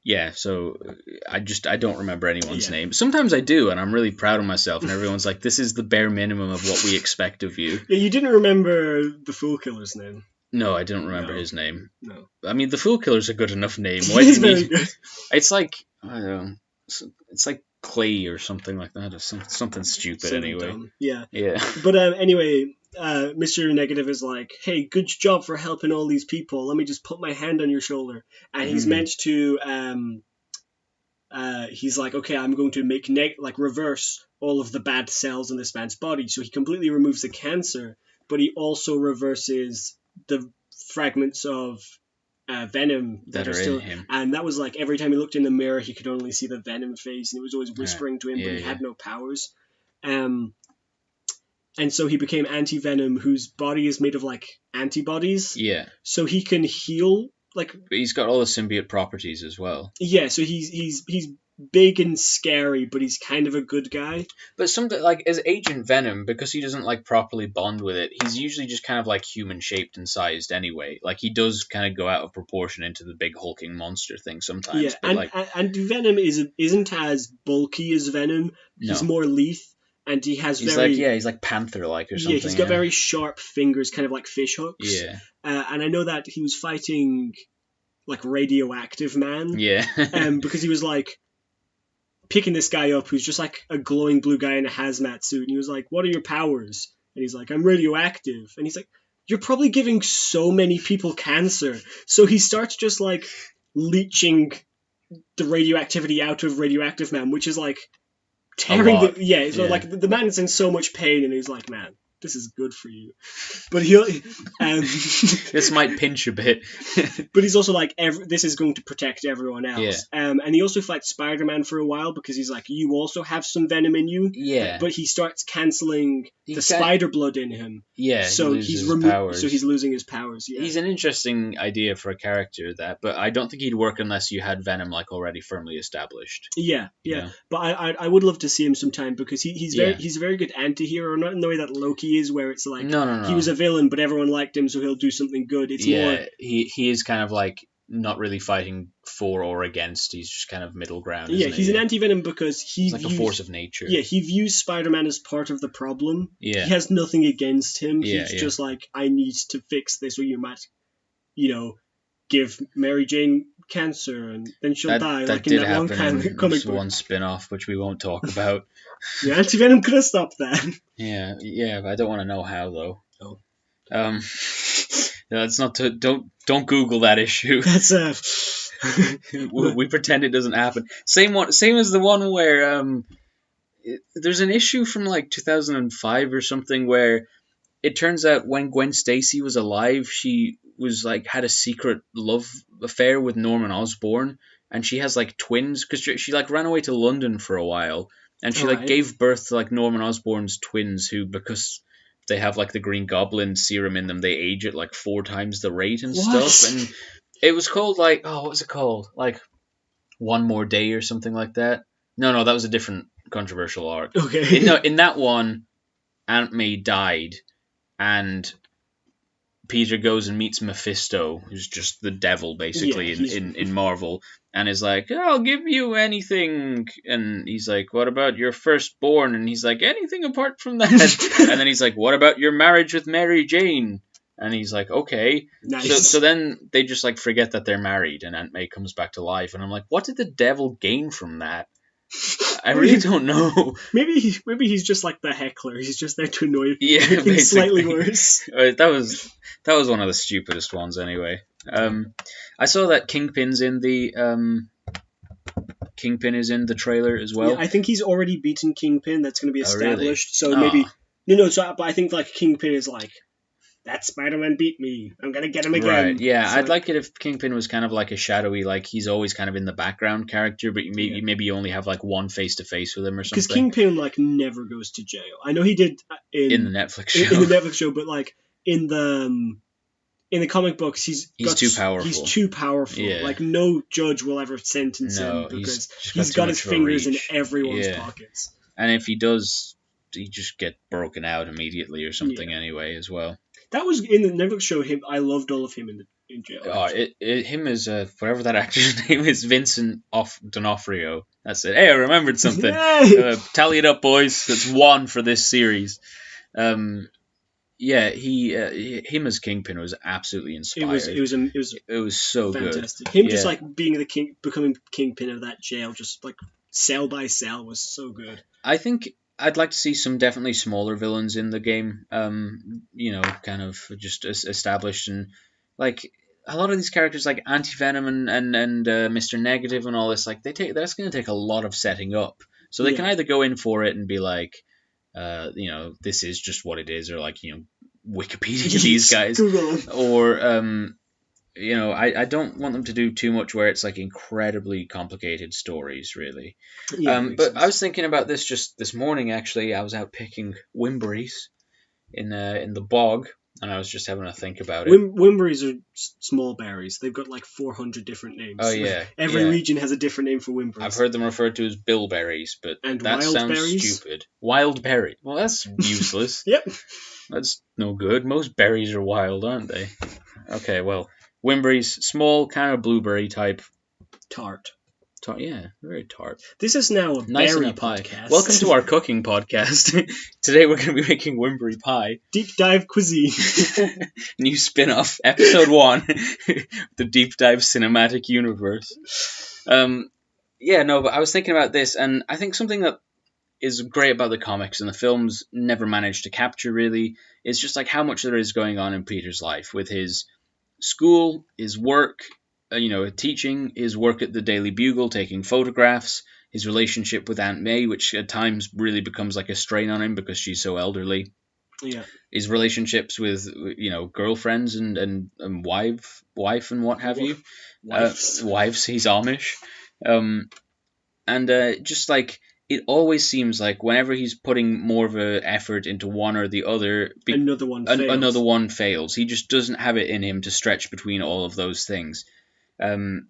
yeah, so I don't remember anyone's name. Sometimes I do, and I'm really proud of myself, and everyone's like, this is the bare minimum of what we expect of you. Yeah, you didn't remember the Fool Killer's name. No, I didn't remember his name. No. I mean, the Fool Killer's a good enough name. He's very good. It's like, I don't know, it's like Clay or something like that, or something stupid anyway. Dumb. Yeah. Yeah. But anyway... Mr. Negative is like, hey, good job for helping all these people. Let me just put my hand on your shoulder. And he's meant to, he's like, okay, I'm going to make reverse all of the bad cells in this man's body. So he completely removes the cancer, but he also reverses the fragments of venom that are still in him. And that was like, every time he looked in the mirror, he could only see the venom face, and it was always whispering to him, but he had no powers. And so he became Anti-Venom, whose body is made of, like, antibodies. Yeah. So he can heal, like... But he's got all the symbiote properties as well. Yeah, so he's big and scary, but he's kind of a good guy. But something, like, as Agent Venom, because he doesn't, like, properly bond with it, he's usually just kind of, like, human-shaped and sized anyway. Like, he does kind of go out of proportion into the big hulking monster thing sometimes. Yeah, but and Venom isn't as bulky as Venom. He's more lithe. And he has he's like panther-like or something. Yeah, he's got very sharp fingers, kind of like fish hooks. Yeah. And I know that he was fighting like radioactive man. Yeah. Because he was like picking this guy up who's just like a glowing blue guy in a hazmat suit, and he was like, "What are your powers?" And he's like, "I'm radioactive." And he's like, "You're probably giving so many people cancer." So he starts just like leeching the radioactivity out of Radioactive Man, which is like tearing the so like the man is in so much pain, and he's like, "Man, this is good for you," but this might pinch a bit. But he's also like, this is going to protect everyone else. And he also fights Spider-Man for a while because he's like, you also have some venom in you. Yeah. But he starts cancelling the spider blood in him. Yeah. So he's losing his powers. Yeah. He's an interesting idea for a character, but I don't think he'd work unless you had venom like already firmly established. Yeah. Yeah. But I would love to see him sometime because he's a very good anti-hero, not in the way that Loki is, where it's like he was a villain but everyone liked him, so he'll do something good. It's more he is kind of like not really fighting for or against. He's just kind of middle ground. He's an anti-venom because he's like a force of nature. Yeah, he views Spider-Man as part of the problem. Yeah, he has nothing against him. He's just like, I need to fix this, or you might, give Mary Jane cancer and then she'll die. That did happen in one spin-off, which we won't talk about. Yeah, anti-venom could have stopped that. Yeah, but I don't want to know how though. Oh. No, it's not to don't Google that issue. That's we pretend it doesn't happen. Same as the one where there's an issue from like 2005 or something where it turns out when Gwen Stacy was alive, she was like had a secret love affair with Norman Osborn, and she has like twins because she like ran away to London for a while, and she gave birth to like Norman Osborn's twins who, because they have like the Green Goblin serum in them, they age at like 4 times the rate and stuff. And it was called like, what was it called? Like One More Day or something like that. No, that was a different controversial arc. Okay. In that one, Aunt May died, and Peter goes and meets Mephisto, who's just the devil basically in Marvel, and is like, I'll give you anything. And he's like, what about your firstborn? And he's like, anything apart from that. And then he's like, what about your marriage with Mary Jane? And he's like, okay. Nice. So then they just like forget that they're married, and Aunt May comes back to life. And I'm like, what did the devil gain from that? I really don't know. Maybe he's just like the heckler. He's just there to annoy people. Yeah, basically. Slightly worse. That was one of the stupidest ones anyway. I saw that Kingpin's in the Kingpin is in the trailer as well. Yeah, I think he's already beaten Kingpin. That's going to be established. Really? So maybe no. So but I think like Kingpin is like, that Spider-Man beat me. I'm going to get him again. Right, yeah. So I'd like it if Kingpin was kind of like a shadowy, like he's always kind of in the background character, but maybe you only have like one face-to-face with him or something. Because Kingpin like never goes to jail. I know he did in the Netflix show. In the Netflix show, but like in the comic books, he's too powerful. He's too powerful. Yeah. Like no judge will ever sentence him because he's got his fingers in everyone's pockets. And if he does, he just get broken out immediately or something anyway as well. That was in the Netflix show. I loved all of him in jail. Him is whatever that actor's name is, Vincent D'Onofrio. That's it. Hey, I remembered something. Tally it up, boys. That's 1 for this series. Him as Kingpin was absolutely inspired. It was so fantastic. Good. Him just like becoming Kingpin of that jail, just like cell by cell, was so good. I think I'd like to see some definitely smaller villains in the game. Kind of just established, and like a lot of these characters, like Anti-Venom and Mr. Negative and all this, like that's going to take a lot of setting up. So they can either go in for it and be like, this is just what it is, or like, Wikipedia these guys, or I don't want them to do too much where it's like incredibly complicated stories, really. But sense. I was thinking about this just this morning. Actually, I was out picking wimberries in the bog, and I was just having a think about it. Wimberries are small berries. They've got like 400 different names. Oh yeah. Every region has a different name for wimberries. I've heard them referred to as bilberries, but that sounds berries? stupid. Wild berry. Well, that's useless. Yep. That's no good. Most berries are wild, aren't they? Okay, well. Wimberries, small, kind of blueberry type. Tart. Tart, yeah, very tart. This is now a nice berry pie. podcast. Welcome to our cooking podcast. Today we're going to be making Wimbury pie. Deep dive cuisine. New spin-off, episode 1, the deep dive cinematic universe. Yeah, no, but I was thinking about this, and I think something that is great about the comics and the films never managed to capture really is just like how much there is going on in Peter's life with his school, his work, teaching, his work at the Daily Bugle, taking photographs, his relationship with Aunt May, which at times really becomes like a strain on him because she's so elderly. Yeah. His relationships with, girlfriends and wife and what have you. Wives, he's Amish. Just like, it always seems like whenever he's putting more of an effort into one or the other, another one fails. He just doesn't have it in him to stretch between all of those things. And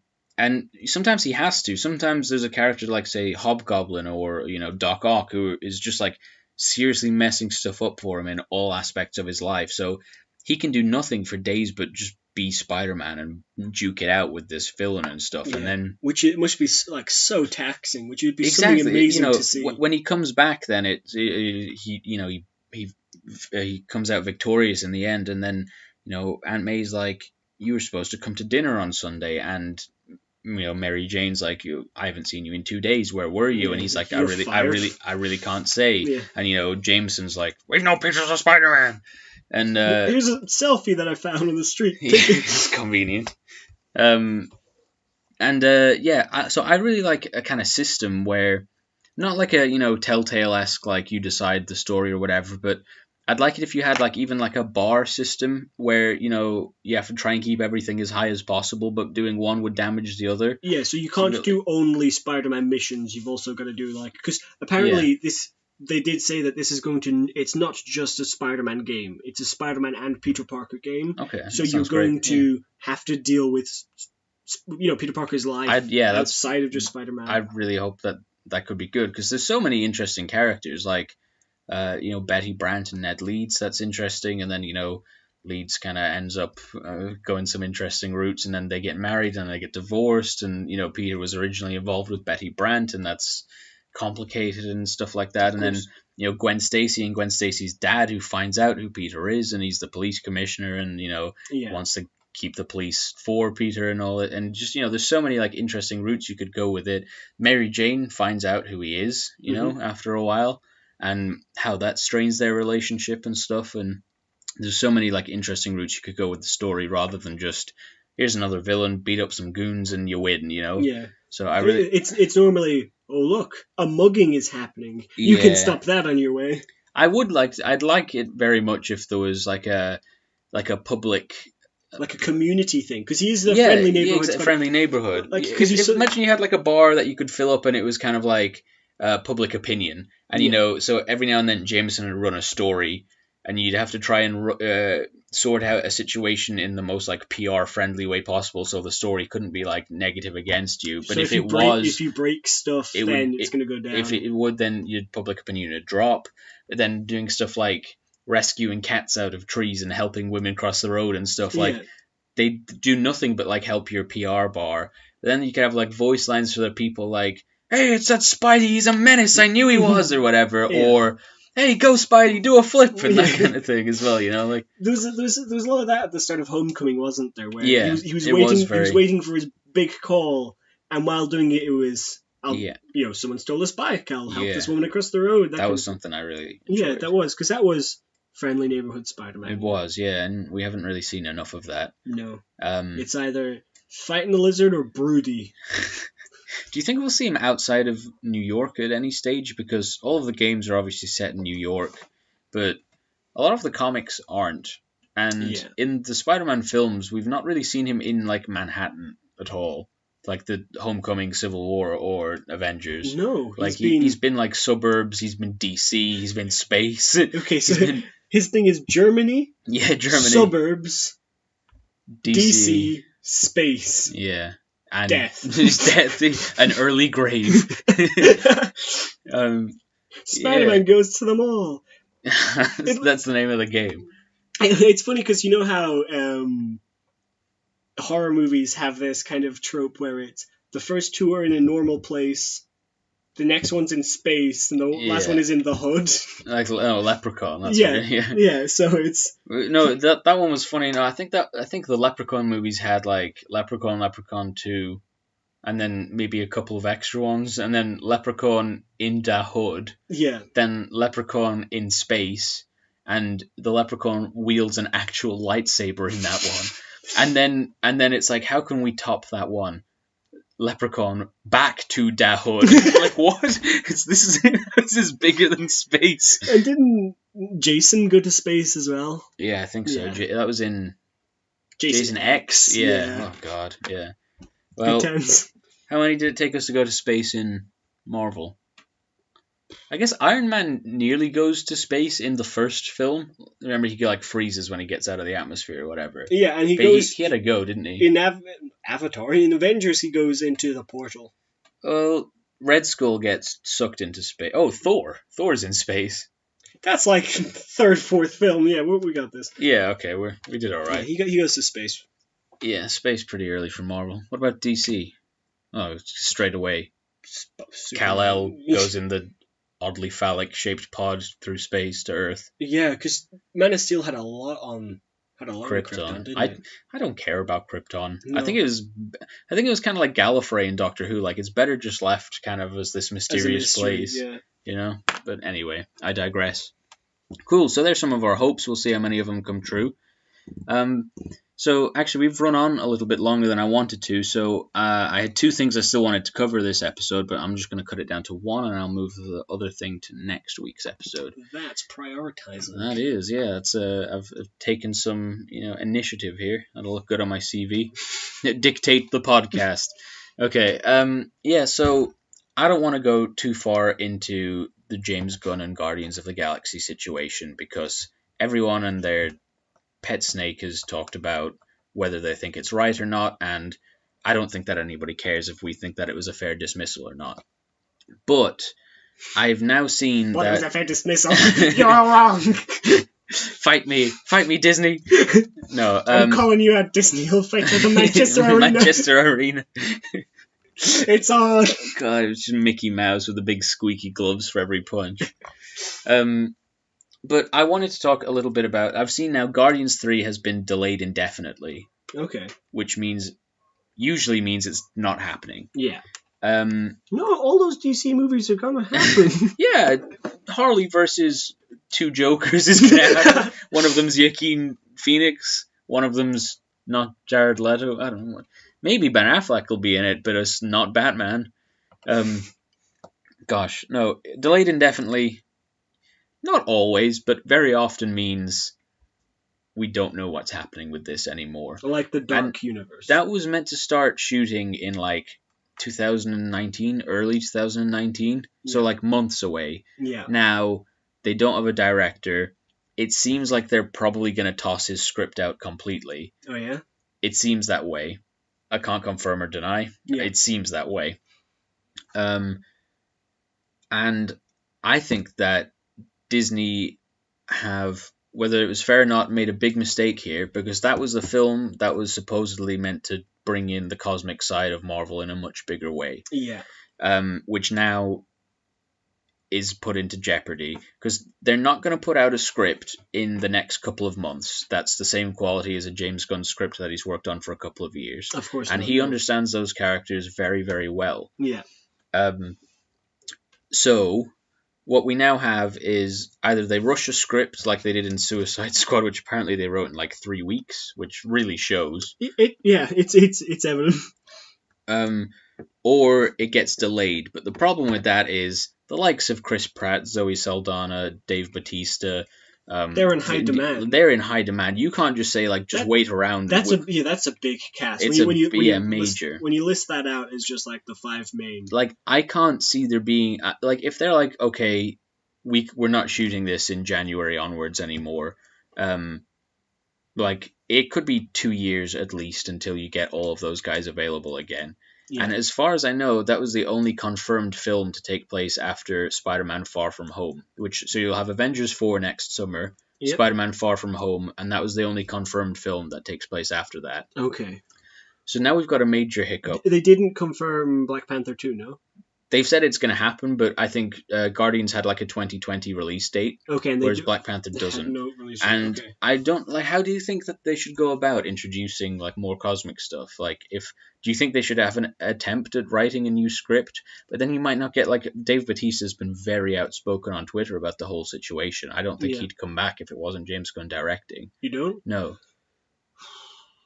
sometimes he has to. Sometimes there's a character like, say, Hobgoblin or, Doc Ock, who is just like seriously messing stuff up for him in all aspects of his life. So he can do nothing for days but just be Spider-Man and duke it out with this villain and stuff. Yeah. And then, which it must be like so taxing, which would be something amazing to see. When he comes back, then he comes out victorious in the end, and then Aunt May's like, you were supposed to come to dinner on Sunday, and Mary Jane's like, I haven't seen you in 2 days. Where were you? And he's like, I really can't say. Yeah. And Jameson's like, we've no pictures of Spider-Man. And here's a selfie that I found on the street. It's convenient. So I really like a kind of system where, not like a Telltale-esque like you decide the story or whatever, but I'd like it if you had like even like a bar system where you have to try and keep everything as high as possible, but doing one would damage the other. Yeah, so you can't do only Spider-Man missions. You've also got to do like, because apparently they did say that this is it's not just a Spider-Man game. It's a Spider-Man and Peter Parker game. Okay. So you're going to have to deal with, Peter Parker's life outside of just Spider-Man. I really hope that could be good, because there's so many interesting characters, like, Betty Brant and Ned Leeds. That's interesting. And then, Leeds kind of ends up going some interesting routes, and then they get married and they get divorced. And, Peter was originally involved with Betty Brant, and that's complicated and stuff like that. And then Gwen Stacy and Gwen Stacy's dad, who finds out who Peter is, and he's the police commissioner, and wants to keep the police for Peter and all it. And just there's so many like interesting routes you could go with it. Mary Jane finds out who he is after a while, and how that strains their relationship and stuff. And there's so many like interesting routes you could go with the story, rather than just, here's another villain, beat up some goons and you win, Yeah. So I really, it's normally, oh look, a mugging is happening. You can stop that on your way. I'd like it very much if there was like a public, like a community thing, because he's a friendly neighborhood. Yeah, friendly neighborhood. Like, because imagine you had like a bar that you could fill up, and it was kind of like public opinion, and so every now and then Jameson would run a story, and you'd have to try and sort out a situation in the most like PR friendly way possible, so the story couldn't be like negative against you. But so if you break stuff, it's going to go down. If it would, then your public opinion would drop. But then doing stuff like rescuing cats out of trees and helping women cross the road and stuff, like they do nothing but like help your PR bar. But then you could have like voice lines for the people like, hey, it's that Spidey, he's a menace, I knew he was, or whatever. Or, hey, go Spidey, do a flip, and that kind of thing as well, like. There was a lot of that at the start of Homecoming, wasn't there? Where he was waiting for his big call, and while doing it, it was, someone stole this bike, I'll help this woman across the road. That was something I really enjoyed. Yeah, that was, because that was friendly neighborhood Spider-Man. It was, and we haven't really seen enough of that. No. It's either fighting the lizard or broody. Do you think we'll see him outside of New York at any stage? Because all of the games are obviously set in New York, but a lot of the comics aren't. And in the Spider-Man films, we've not really seen him in like Manhattan at all, like the Homecoming, Civil War, or Avengers. No, he's been like suburbs. He's been DC. He's been space. Okay, so his thing is Germany. Yeah, Germany. Suburbs. DC. Space. Yeah. And death. An early grave. Spider-Man goes to them all. That's the name of the game. It's funny because you know how horror movies have this kind of trope where it's the first two are in a normal place. The next one's in space, and the last one is in the hood. Like Leprechaun. That's yeah. So it's that one was funny. No, I think the Leprechaun movies had like Leprechaun 2, and then maybe a couple of extra ones, and then Leprechaun in the hood. Yeah. Then Leprechaun in space, and the Leprechaun wields an actual lightsaber in that one. And then it's like, how can we top that one? Leprechaun back to da hood. Like, what? This is bigger than space. And didn't Jason go to space as well? Yeah, I think so. Yeah. That was in Jason X. Yeah. Oh god. Yeah. Well, how many did it take us to go to space in Marvel? I guess Iron Man nearly goes to space in the first film. Remember, he like freezes when he gets out of the atmosphere or whatever. Yeah, and he had to go, didn't he? In Avatar, in Avengers, he goes into the portal. Well, Red Skull gets sucked into space. Oh, Thor's in space. That's like third, fourth film. Yeah, we got this. Yeah, okay, we did all right. Yeah, he goes to space. Yeah, space pretty early for Marvel. What about DC? Oh, straight away. Kal-El goes in the oddly phallic-shaped pod through space to Earth. Yeah, because Man of Steel had a lot on Krypton, didn't it? I don't care about Krypton. No. I think it was kind of like Gallifrey in Doctor Who. Like, it's better just left kind of as this mysterious place. Yeah. You know? But anyway, I digress. Cool, so there's some of our hopes. We'll see how many of them come true. So actually, we've run on a little bit longer than I wanted to, so I had two things I still wanted to cover this episode, but I'm just going to cut it down to one, and I'll move the other thing to next week's episode. That's prioritizing. That is, yeah. I've taken some initiative here. That'll look good on my CV. Dictate the podcast. Okay, yeah, so I don't want to go too far into the James Gunn and Guardians of the Galaxy situation, because everyone and their pet snake has talked about whether they think it's right or not, and I don't think that anybody cares if we think that it was a fair dismissal or not. But I've now seen that... It was a fair dismissal? You're all wrong! Fight me, Disney! No, I'm calling you out, Disney. You'll fight at the Manchester Arena. Manchester Arena. It's on! God, it's just Mickey Mouse with the big squeaky gloves for every punch. But I wanted to talk a little bit about... I've seen now Guardians 3 has been delayed indefinitely. Okay. Which usually means it's not happening. Yeah. No, all those DC movies are going to happen. Yeah. Harley versus two Jokers is going to happen. One of them's Joaquin Phoenix. One of them's not Jared Leto. I don't know. Maybe Ben Affleck will be in it, but it's not Batman. Gosh, no. Delayed indefinitely... Not always, but very often means we don't know what's happening with this anymore. Like the Dark Universe. That was meant to start shooting in like 2019, early 2019. Yeah. So like months away. Yeah. Now, they don't have a director. It seems like they're probably going to toss his script out completely. Oh, yeah? It seems that way. I can't confirm or deny. Yeah. It seems that way. And I think that Disney have, whether it was fair or not, made a big mistake here, because that was a film that was supposedly meant to bring in the cosmic side of Marvel in a much bigger way. Yeah. Which now is put into jeopardy, because they're not going to put out a script in the next couple of months that's the same quality as a James Gunn script that he's worked on for a couple of years. Of course. And he understands those characters very, very well. Yeah. So... what we now have is either they rush a script like they did in Suicide Squad, which apparently they wrote in like 3 weeks, which really shows. It's evident. Or it gets delayed. But the problem with that is the likes of Chris Pratt, Zoe Saldana, Dave Bautista... they're in high demand. They're in high demand. You can't just say like wait around. That's a big cast. It's major. When you list that out as just like the 5 main. Like I can't see there being like if they're like okay, we're not shooting this in January onwards anymore. Like it could be 2 years at least until you get all of those guys available again. Yeah. And as far as I know, that was the only confirmed film to take place after Spider-Man Far From Home. So you'll have Avengers 4 next summer, yep. Spider-Man Far From Home, and that was the only confirmed film that takes place after that. Okay. So now we've got a major hiccup. They didn't confirm Black Panther 2, no? They've said it's going to happen, but I think Guardians had like a 2020 release date, okay, whereas Black Panther doesn't. No release date. And okay. I don't like. How do you think that they should go about introducing like more cosmic stuff? Like, do you think they should have an attempt at writing a new script? But then you might not get like Dave Bautista's been very outspoken on Twitter about the whole situation. I don't think he'd come back if it wasn't James Gunn directing. You don't? No.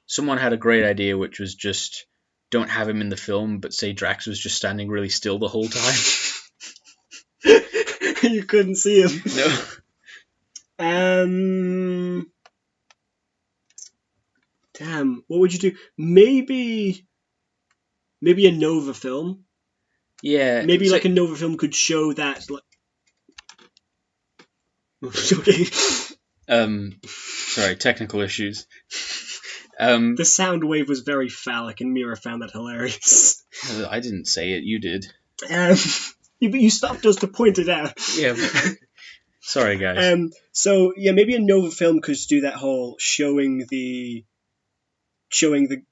Someone had a great idea, which was just don't have him in the film, but say Drax was just standing really still the whole time. You couldn't see him. No. Damn. What would you do? Maybe a Nova film. Yeah. Maybe like a Nova film could show that. Like... okay. Sorry, technical issues. The sound wave was very phallic, and Meara found that hilarious. I didn't say it. You did. You stopped us to point it out. Yeah. Sorry, guys. So yeah, maybe a Nova film could do that whole showing the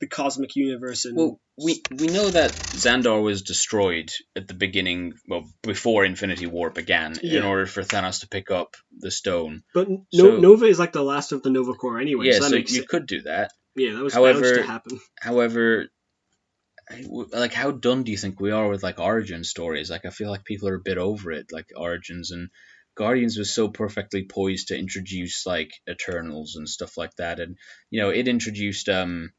cosmic universe. And well, we know that Xandar was destroyed at the beginning, well, before Infinity War began, in order for Thanos to pick up the stone. But Nova is like the last of the Nova Corps anyway. Yeah, so you could do that. Yeah, that was bound to happen. However, like, how done do you think we are with like origin stories? Like, I feel like people are a bit over it, like Origins, and Guardians was so perfectly poised to introduce like Eternals and stuff like that, and it introduced Adam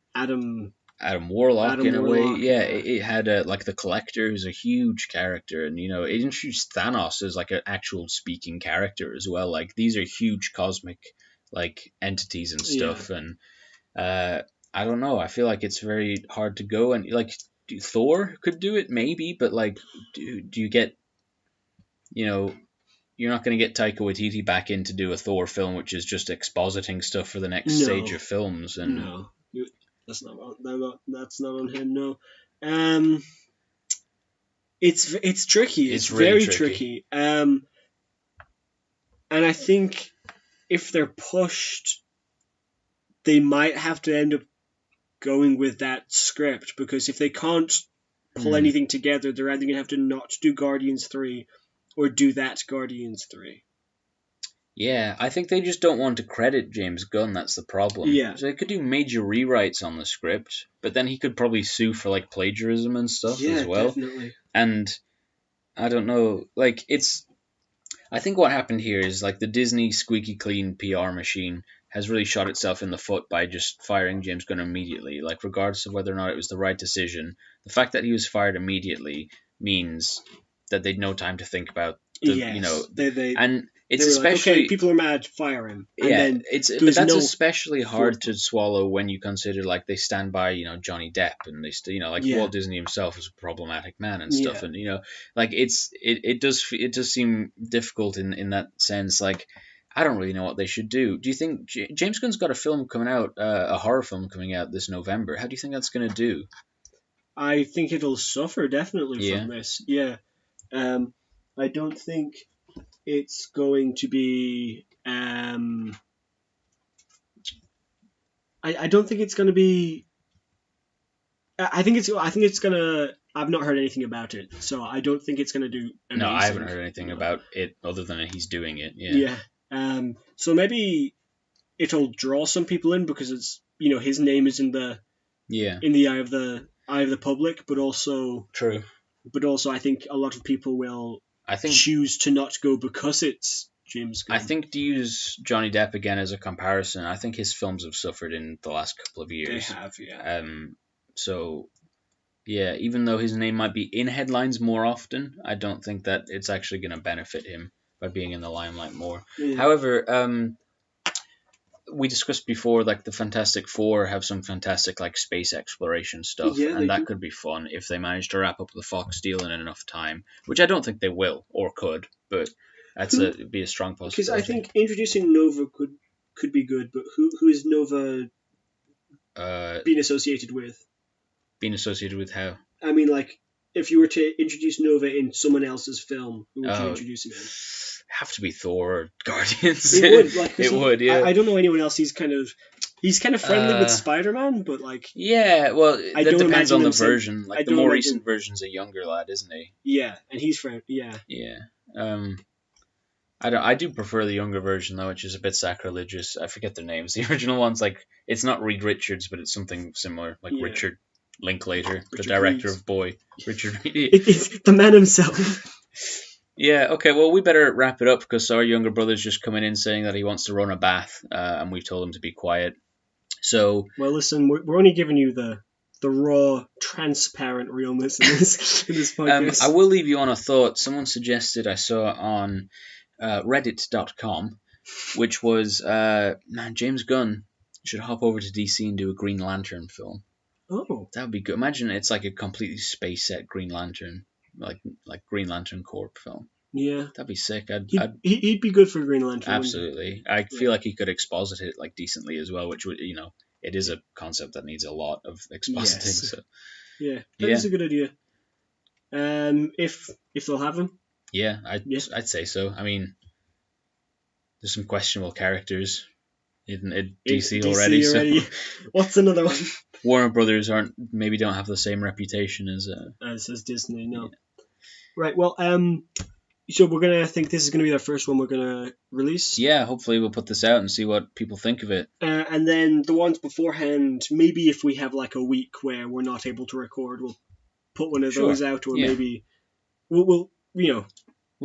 Warlock in a way. Yeah, it had like the Collector, who's a huge character, and it introduced Thanos as like an actual speaking character as well. Like, these are huge cosmic like entities and stuff, and I don't know. I feel like it's very hard to go, and like Thor could do it maybe, but like do you get you're not going to get Taika Waititi back in to do a Thor film, which is just expositing stuff for the next stage of films. And no, that's not on him. No, it's tricky. It's really very tricky. And I think if they're pushed, they might have to end up going with that script, because if they can't pull anything together, they're either going to have to not do Guardians 3 or do that Guardians 3. Yeah, I think they just don't want to credit James Gunn. That's the problem. Yeah. So they could do major rewrites on the script, but then he could probably sue for like plagiarism and stuff as well. Definitely. And I don't know, like I think what happened here is like the Disney squeaky clean PR machine has really shot itself in the foot by just firing James Gunn immediately. Like, regardless of whether or not it was the right decision, the fact that he was fired immediately means that they'd no time to think about and it's especially like, okay, people are mad, fire him. And but that's especially hard to swallow when you consider like they stand by Johnny Depp, and they still Walt Disney himself is a problematic man and stuff, and like it does seem difficult in that sense. Like, I don't really know what they should do. Do you think James Gunn's got a film coming out, a horror film coming out this November? How do you think that's going to do? I think it'll suffer definitely from this. Yeah. I don't think it's going to be. I don't think it's going to be. I think it's gonna. I've not heard anything about it, so I don't think it's gonna do amazing. No, I haven't heard anything about it other than he's doing it. Yeah. So maybe it'll draw some people in because it's his name is in the eye of the public, but also true. But also, I think a lot of people will choose to not go because it's James Gunn. I think, to use Johnny Depp again as a comparison, I think his films have suffered in the last couple of years. They have, yeah. So, yeah, even though his name might be in headlines more often, I don't think that it's actually going to benefit him by being in the limelight more. Yeah. However, we discussed before, like, the Fantastic Four have some fantastic, like, space exploration stuff, and that could be fun if they manage to wrap up the Fox deal in enough time, which I don't think they will or could, but it'd be a strong possibility. Because I think introducing Nova could be good, but who is Nova being associated with? Being associated with how? I mean, like, if you were to introduce Nova in someone else's film, who would you introduce him in? Have to be Thor or Guardians. It would, yeah. I don't know anyone else he's kind of He's kind of friendly with Spider-Man, but like... Yeah, well, that depends on the version. Like, the more recent version's a younger lad, isn't he? Yeah, and he's friendly, yeah. Yeah. I do prefer the younger version, though, which is a bit sacrilegious. I forget their names. The original one's like... It's not Reed Richards, but it's something similar. Like Richard Linklater, the director of Boy. Richard Reed. It's the man himself. Yeah, okay, well, we better wrap it up because our younger brother's just coming in saying that he wants to run a bath, and we've told him to be quiet. So... Well, listen, we're only giving you the raw, transparent realness in this podcast. I will leave you on a thought. Someone suggested, I saw on reddit.com, which was, man, James Gunn should hop over to DC and do a Green Lantern film. Oh. That would be good. Imagine it's like a completely space set Green Lantern. Like Green Lantern Corp film. Yeah, that'd be sick. He'd be good for Green Lantern. Absolutely, I feel like he could exposit it like decently as well, which would it is a concept that needs a lot of expositing. Yes. So yeah, that is a good idea. If they'll have him. Yeah, I'd say so. I mean, there's some questionable characters in DC already. So what's another one? Warner Brothers don't have the same reputation as Disney. No. Yeah. Right. Well, so I think this is gonna be the first one we're gonna release. Yeah. Hopefully, we'll put this out and see what people think of it. And then the ones beforehand, maybe if we have like a week where we're not able to record, we'll put one of those out, or maybe we'll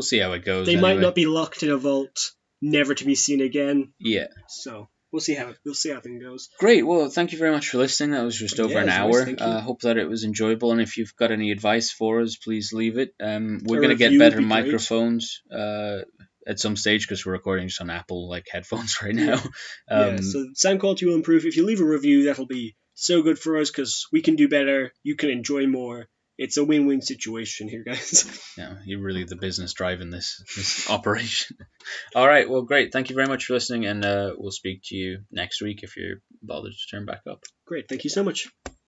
see how it goes. They might not be locked in a vault, never to be seen again. Yeah. So we'll see how things goes. Great. Well, thank you very much for listening. That was just over an hour. Hope that it was enjoyable. And if you've got any advice for us, please leave it. We're going to get better microphones at some stage because we're recording just on Apple headphones right now. So sound quality will improve. If you leave a review, that'll be so good for us because we can do better. You can enjoy more. It's a win-win situation here, guys. Yeah, you're really the business driving this operation. All right, well, great. Thank you very much for listening, and we'll speak to you next week if you're bothered to turn back up. Great. Thank you so much.